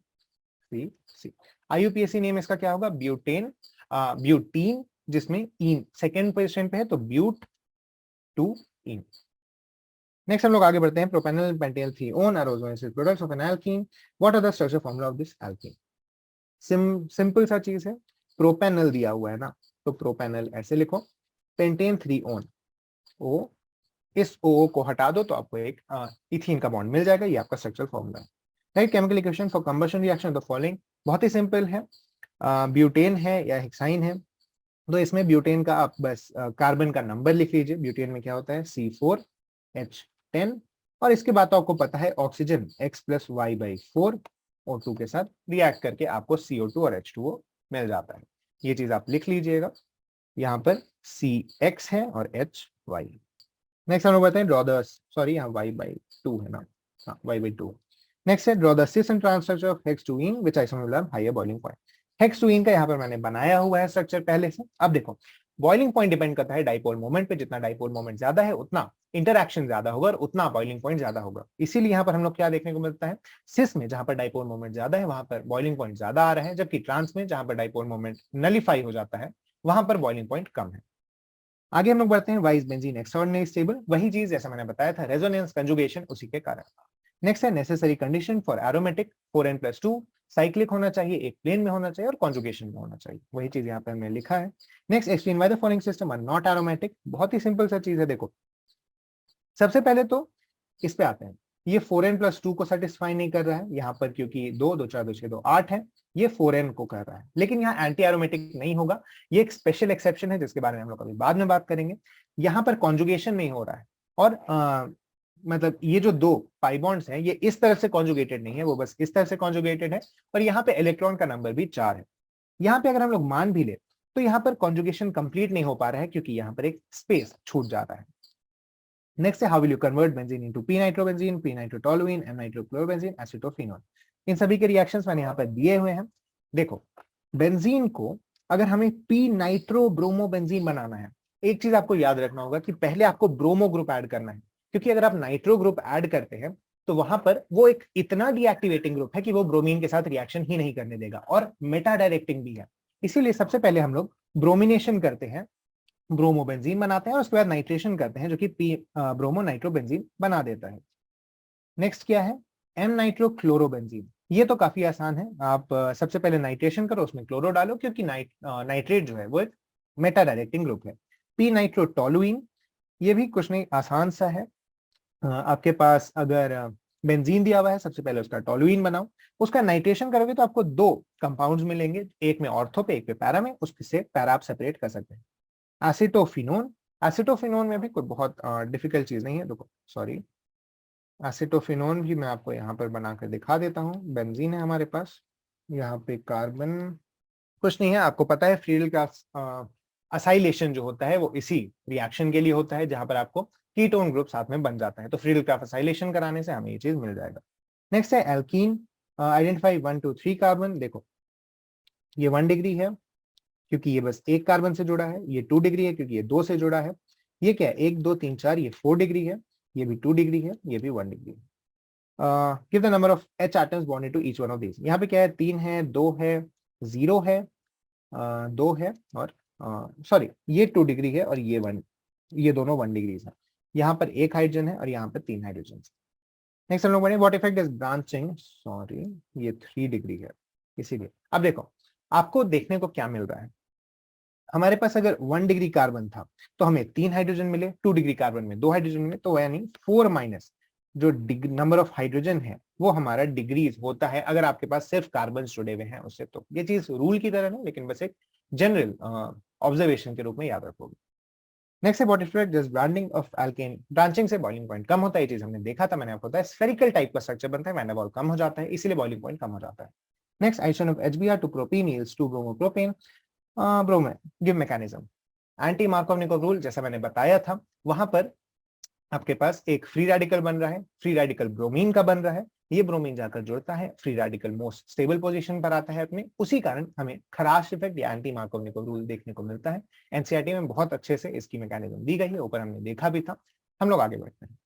[SPEAKER 1] सी सी। आईयूपीएसी नेम इसका क्या होगा, ब्यूटेन, ब्यूटीन, जिसमें इन सेकेंड पोजिशन पे है तो ब्यूट 2 इन। नेक्स्ट हम लोग आगे बढ़ते हैं, propanal pentan three one are also products of an alkene, what are the structure formula of this alkene. Simple सा चीज है, प्रोपेनल दिया हुआ है ना, तो प्रोपेनल ऐसे लिखो, पेंटेन थ्रीओन, ओ, इस ओ को हटा दो तो आपको एक इथीन का बॉन्ड मिल जाएगा, ये आपका स्ट्रक्चर फॉर्मूला है। Right, chemical equation for combustion reaction the following, बहुत ही सिंपल है, ब्यूटेन है या हेक्साइन है, तो इसमें ब्यूटेन का आप बस कार्बन का नंबर लिख लीजिए, ब्यूटेन में क्या होता है C4H10, और इसके बाद तो आपको पता है ऑक्सीजन X + Y/4 O2 के साथ रिएक्ट करके आपको CO2 और H2O मिल जाता है, ये चीज आप लिख लीजिएगा, यहाँ पर CX है और HY। नेक्स्ट हम लोग बताएं ड्रॉ द, सॉरी यहाँ Y/2 है ना, हाँ Y/2। नेक्स्ट है draw the cis and trans structure of hex two ene which isomer have higher boiling point. Hex two ene का यहाँ पर मैंने बनाया हुआ है स्ट्रक्चर पहले से। अब देखो, बॉइलिंग पॉइंट डिपेंड करता है डाइपोल मोमेंट पे, जितना डाइपोल मोमेंट ज्यादा है उतना इंटरैक्शन ज्यादा होगा और उतना बॉइलिंग पॉइंट ज्यादा होगा। इसीलिए यहाँ पर हम लोग क्या देखने को मिलता है, सिस में जहां पर डाइपोल मोमेंट ज्यादा है वहां पर बॉइलिंग पॉइंट ज्यादा आ रहा है, जबकि ट्रांस में जहां पर डाइपोल मोमेंट नलीफाई हो जाता है वहां पर बॉइलिंग पॉइंट कम है। आगे हम लोग बढ़ते हैं, why is benzene extraordinary stable, वही चीज जैसा मैंने बताया था, रेजोनेंस कंजुगेशन उसी के कारण। नेक्स्ट है necessary condition for aromatic 4n+2, cyclic होना चाहिए, एक प्लेन में होना चाहिए और कॉन्जुगेशन में होना चाहिए, वही चीज यहाँ पे हमने लिखा है। Next, explain why the following system are not aromatic, बहुत ही सिंपल सा चीज है, देखो सबसे पहले तो इस पे आते हैं, ये 4n+2 को सेटिस्फाई नहीं कर रहा है यहाँ पर, क्योंकि 2 2 4 2 6 2 8 है, ये 4n को कर रहा है, लेकिन यहाँ एंटी एरोमेटिक नहीं होगा, ये एक स्पेशल एक्सेप्शन है जिसके बारे में हम लोग अभी बाद में बात करेंगे। यहाँ पर कॉन्जुगेशन नहीं हो रहा है, और मतलब ये जो 2 पाई बॉन्ड्स हैं ये इस तरफ से कॉन्जुगेटेड नहीं है, वो बस इस तरफ से कॉन्जुगेटेड है, और यहाँ पे इलेक्ट्रॉन का नंबर भी 4 है। यहाँ पे अगर हम लोग मान भी ले तो यहाँ पर कॉन्जुगेशन कंप्लीट नहीं हो पा रहा है, क्योंकि यहाँ पर एक स्पेस छूट जा रहा है। नेक्स्ट है how will you convert benzene into p nitrobenzene, p nitrotoluene, m nitrochlorobenzene, acetophenol. इन सभी के रिएक्शंस मैंने यहाँ पर दिए हुए हैं। देखो, बेंजीन को अगर हमें p-नाइट्रोब्रोमोबेंजीन बनाना है, एक चीज आपको याद रखना होगा कि पहले आपको ब्रोमो ग्रुप ऐड करना है, क्योंकि अगर आप नाइट्रो ग्रुप ऐड करते हैं तो वहां पर वो एक इतना डीएक्टिवेटिंग ग्रुप है कि वो ब्रोमीन के साथ रिएक्शन ही नहीं करने देगा, और मेटा डायरेक्टिंग भी है। इसीलिए सबसे पहले हम लोग ब्रोमिनेशन करते हैं, ब्रोमोबेंजीन बनाते हैं, और उसके बाद नाइट्रेशन करते हैं जो कि ब्रोमो नाइट्रोबेंजीन बना देता है। नेक्स्ट क्या है, एम नाइट्रोक्लोरोबेंजीन। ये तो काफी आसान है, आप सबसे पहले नाइट्रेशन करो, उसमें क्लोरो डालो, क्योंकि नाइट्रेट जो है वो एक मेटा डायरेक्टिंग ग्रुप है। पी नाइट्रोटोलुइन, ये भी कुछ नहीं, आसान सा है, आपके पास अगर बेंजीन दिया हुआ है, सबसे पहले उसका टोलुइन बनाओ, उसका नाइट्रेशन करोगे तो आपको 2 कंपाउंड्स मिलेंगे, एक में ऑर्थो पे एक पे पैरा में, उससे पैरा आप सेपरेट कर सकते हैं। एसिटोफिनोन, एसिटोफिनोन में भी कोई बहुत डिफिकल्ट चीज नहीं है, देखो सॉरी, एसिटोफिनोन भी मैं आपको यहाँ पर बनाकर दिखा देता हूँ। बेंजीन है हमारे पास, यहाँ पे कार्बन कुछ नहीं है, आपको पता है फ्रीडल का असाइलेशन जो होता है वो इसी रिएक्शन के लिए होता है, जहां पर आपको कीटोन ग्रुप साथ में बन जाता है, तो फ्रीडल क्राफ्ट असाइलेशन कराने से हमें ये चीज मिल जाएगा। नेक्स्ट है एल्कीन, आइडेंटिफाई 1 2 3 कार्बन। देखो ये 1 डिग्री है क्योंकि ये बस एक कार्बन से जुड़ा है, ये 2 डिग्री है क्योंकि ये 2 से जुड़ा है, ये क्या है 1 2 3 4, ये 4 डिग्री है, ये भी 2 डिग्री है, ये भी 1 डिग्री है। Give the number of H atoms bonded to each one of this. यहाँ पे क्या है, 3 है, 2 है, 0 है, 2 है, और सॉरी ये 2 डिग्री है और ये 1, ये दोनों 1 डिग्री है। यहाँ पर 1 हाइड्रोजन है और यहाँ पर 3 हाइड्रोजन है। नेक्स्ट हम लोग बढ़े, what effect is branching, sorry ये 3 डिग्री है इसीलिए। अब देखो आपको देखने को क्या मिल रहा है, हमारे पास अगर 1 डिग्री कार्बन था तो हमें 3 हाइड्रोजन मिले, 2 डिग्री कार्बन में 2 हाइड्रोजन मिले, तो यानी 4 माइनस जो नंबर ऑफ हाइड्रोजन है वो हमारा डिग्रीज होता है अगर आपके पास सिर्फ कार्बन जुड़े हुए हैं उससे। तो ये चीज रूल की तरह नहीं, लेकिन बस एक जनरल ऑब्जर्वेशन के रूप में याद रखोगे। नेक्स्ट है what effect this branding of alkene, branching से बॉइलिंग पॉइंट कम होता है, ये चीज हमने देखा था, मैंने आपको बताया स्फेरिकल टाइप का स्ट्रक्चर बनता है, वैन डेर वाल्स कम हो जाता है, इसीलिए बॉइलिंग पॉइंट कम हो जाता है। Next, addition of HBr to propene yields two bromopropane, bromo give mechanism, anti Markovnikov rule, जैसा मैंने बताया था, वहां पर आपके पास एक फ्री रेडिकल बन रहा है, फ्री रेडिकल ब्रोमीन का बन रहा है, ये ब्रोमीन जाकर जुड़ता है, free radical most stable position पर आता है अपने, उसी कारण हमें खराश इफेक्ट या एंटी मार्कोव रूल देखने को मिलता है। एनसीईआरटी में बहुत अच्छे से इसकी मैकेनिज्म दी गई है, ऊपर हमने देखा भी था। हम लोग आगे बढ़ते हैं।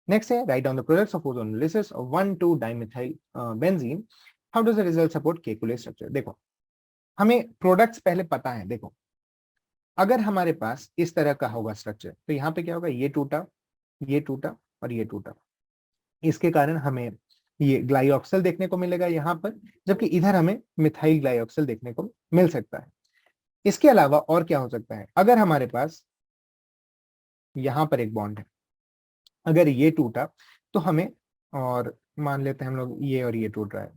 [SPEAKER 1] नेक्स्ट है write down the products of ozonolysis of 1,2-dimethyl benzene, how does the result support Kekule structure. देखो हमें प्रोडक्ट्स पहले पता है। देखो अगर हमारे पास इस तरह का होगा स्ट्रक्चर तो यहाँ पे क्या होगा, ये टूटा, ये टूटा और ये टूटा, इसके कारण हमें ये ग्लाइऑक्सल देखने को मिलेगा यहाँ पर, जबकि इधर हमें मिथाइल ग्लाइऑक्सल देखने को मिल सकता है। इसके अलावा और क्या हो सकता है, अगर हमारे पास यहाँ पर एक बॉन्ड है, अगर ये टूटा तो हमें, और मान लेते हैं हम लोग ये और ये टूट रहा है,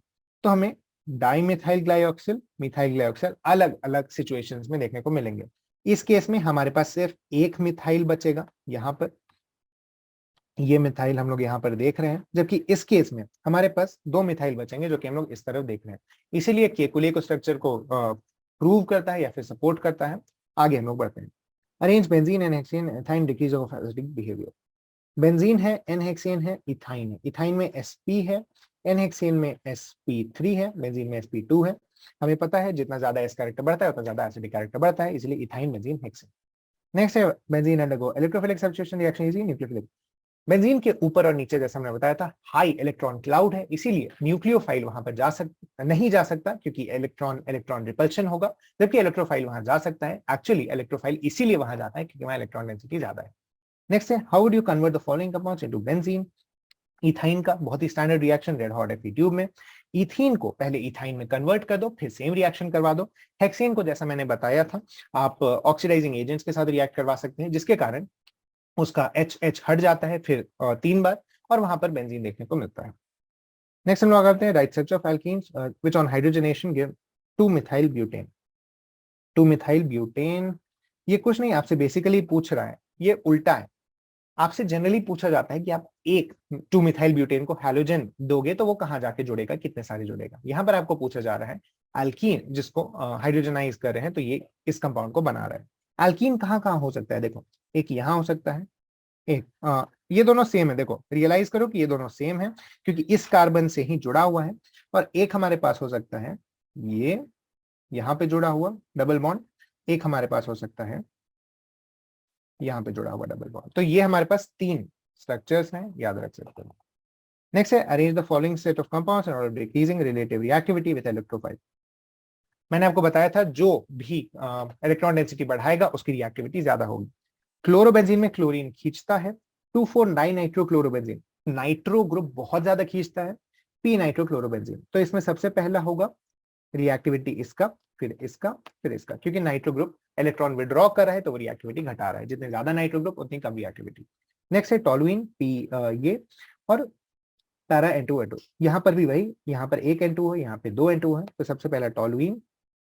[SPEAKER 1] तो हमें डाइमिथाइल ग्लाइऑक्सिल, मिथाइल ग्लाइऑक्सिल अलग अलग सिचुएशंस में देखने को मिलेंगे। इस केस में हमारे पास सिर्फ एक मिथाइल बचेगा यहाँ पर, ये मिथाइल हम लोग यहाँ पर देख रहे हैं, जबकि इस केस में हमारे पास दो मिथाइल बचेंगे जो कि हम लोग इस तरफ देख रहे हैं। इसीलिए केकुले को स्ट्रक्चर को प्रूव करता है या फिर सपोर्ट करता है। आगे हम लोग बढ़ते हैं। Arrange benzene and hexane ethyne decrease of acidic behaviour. Benzene है, एन-हेक्सेन है, इथाइन है। इथाइन में sp है, एन-हेक्सेन में sp3 है, बेंजीन में sp2 है। हमें पता है जितना ज्यादा s कैरेक्टर बढ़ता है उतना ज्यादा एसिडिक कैरेक्टर बढ़ता है, इसलिए इथाइन, बेंजीन, हेक्सेन। नेक्स्ट है benzene undergo electrophilic substitution reaction is nucleophilic. Benzene के ऊपर और नीचे जैसा हमने बताया था हाई इलेक्ट्रॉन क्लाउड है, इसीलिए न्यूक्लियोफाइल वहां पर नहीं जा सकता, क्योंकि इलेक्ट्रॉन इलेक्ट्रॉन रिपल्शन होगा, जबकि इलेक्ट्रोफाइल वहां जा सकता है। एक्चुअली इलेक्ट्रोफाइल इसीलिए वहां जाता है क्योंकि वहां इलेक्ट्रॉन डेंसिटी ज्यादा है। नेक्स्ट है how would you convert the following compounds into benzene. Ethyne का बहुत ही standard reaction red hot F E tube में, इथीन को पहले इथाइन में कन्वर्ट कर दो, फिर सेम रिएक्शन करवा दो। हेक्सेन को जैसा मैंने बताया था आप ऑक्सीडाइजिंग एजेंट्स के साथ रिएक्ट करवा सकते हैं, जिसके कारण उसका एच हट जाता है फिर 3 बार, और वहां पर बेंजीन देखने को मिलता है। नेक्स्ट हम लोग करते हैं right structure of alkenes which on hydrogenation give 2-methyl butane। 2-methyl butane ये कुछ नहीं आपसे बेसिकली पूछ रहा है, ये उल्टा है। आपसे जनरली पूछा जाता है कि आप एक 2-methyl butane को हैलोजन दोगे तो वो कहाँ जाके जुड़ेगा, कितने सारे जुड़ेगा। यहाँ पर आपको पूछा जा रहा है एल्कीन जिसको हाइड्रोजनाइज कर रहे हैं, तो ये इस कंपाउंड को बना रहा है। एल्कीन कहाँ कहाँ हो सकता है, देखो एक यहाँ हो सकता है, एक ये दोनों सेम है। देखो रियलाइज करो कि ये दोनों सेम है क्योंकि इस कार्बन से ही जुड़ा हुआ है, और एक हमारे पास हो सकता है ये यहाँ पे जुड़ा हुआ डबल बॉन्ड, एक हमारे पास हो सकता है यहाँ पे जुड़ा हुआ डबल बॉन्ड। तो ये हमारे पास 3 स्ट्रक्चर्स हैं, याद रख सकते हैं। नेक्स्ट है arrange the following set of compounds in order decreasing relative reactivity with electrophile. मैंने आपको बताया था जो भी इलेक्ट्रॉन डेंसिटी बढ़ाएगा उसकी रिएक्टिविटी ज्यादा होगी। क्लोरोबेंजीन में क्लोरीन खींचता है, 2,4-9 नाइट्रोक्लोरोबेंजीन नाइट्रो ग्रुप बहुत ज्यादा खींचता है, पी नाइट्रोक्लोरोबेंजीन। तो इसमें सबसे पहला होगा रिएक्टिविटी इसका, फिर इसका, फिर इसका, क्योंकि नाइट्रो ग्रुप इलेक्ट्रॉन विड्रॉ कर रहा है तो वो रिएक्टिविटी घटा रहा है, जितने ज्यादा नाइट्रो ग्रुप उतनी कम रिएक्टिविटी। नेक्स्ट है टोलुइन पी ये, और पैरा N2O2। यहाँ पर भी वही, यहाँ पर एक N2 है, यहाँ पे 2 N2 है, तो सबसे पहला टोलुइन,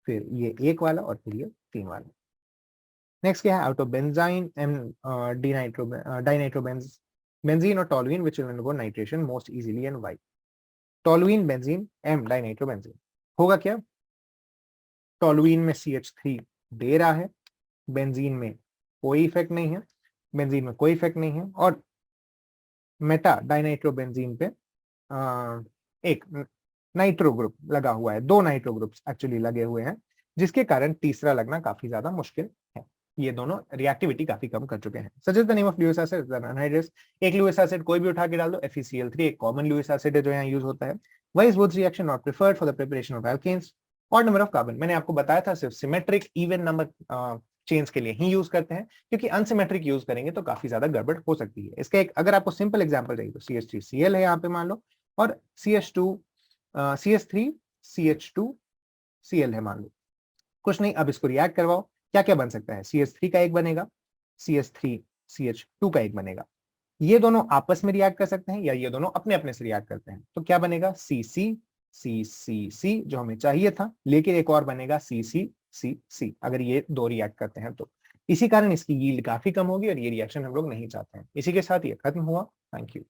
[SPEAKER 1] फिर ये एक वाला और फिर ये 3 वाला। नेक्स्ट क्या है out of benzene and dinitrobenz benzene और toluene which will undergo nitration most easily and why. Toluene benzene m dinitrobenzene होगा क्या, टोलुइन में CH3 दे रहा है, बेंजीन में कोई इफेक्ट नहीं है, बेंजीन में कोई इफेक्ट नहीं है, और मेटा डाइनाइट्रोबेंजीन पे एक नाइट्रो ग्रुप लगा हुआ है, 2 नाइट्रो ग्रुप्स एक्चुअली लगे हुए हैं, जिसके कारण तीसरा लगना काफी ज्यादा मुश्किल है। ये दोनों रिएक्टिविटी काफी कम कर चुके हैं। Suggest the name of Lewis acid anhydrase. एक लुइस एसिड कोई भी उठा के डाल दो, FeCl3 एक कॉमन लुइस एसिड है जो यहाँ यूज होता है। Why is Wurtz reaction not preferred for the preparation of alkanes. Odd number of carbon, मैंने आपको बताया था सिर्फ सिमेट्रिक इवन नंबर चेन्स के लिए ही यूज करते हैं, क्योंकि अनसिमेट्रिक यूज करेंगे तो काफी ज्यादा गड़बड़ हो सकती है। इसका एक अगर आपको सिंपल एग्जांपल चाहिए तो CH3Cl है यहाँ पे मान लो, और CH3 CH2Cl है मान लो। कुछ नहीं, अब इसको रिएक्ट करवाओ, क्या क्या बन सकता है, CH3 का एक बनेगा, CH3 CH2 का एक बनेगा। ये दोनों आपस में रिएक्ट कर सकते हैं या ये दोनों अपने अपने से रिएक्ट करते हैं, तो क्या बनेगा CC जो हमें चाहिए था, लेकिन एक और बनेगा CC अगर ये 2 रिएक्ट करते हैं तो। इसी कारण इसकी यील्ड काफी कम होगी और ये रिएक्शन हम लोग नहीं चाहते हैं। इसी के साथ ये खत्म हुआ। Thank you.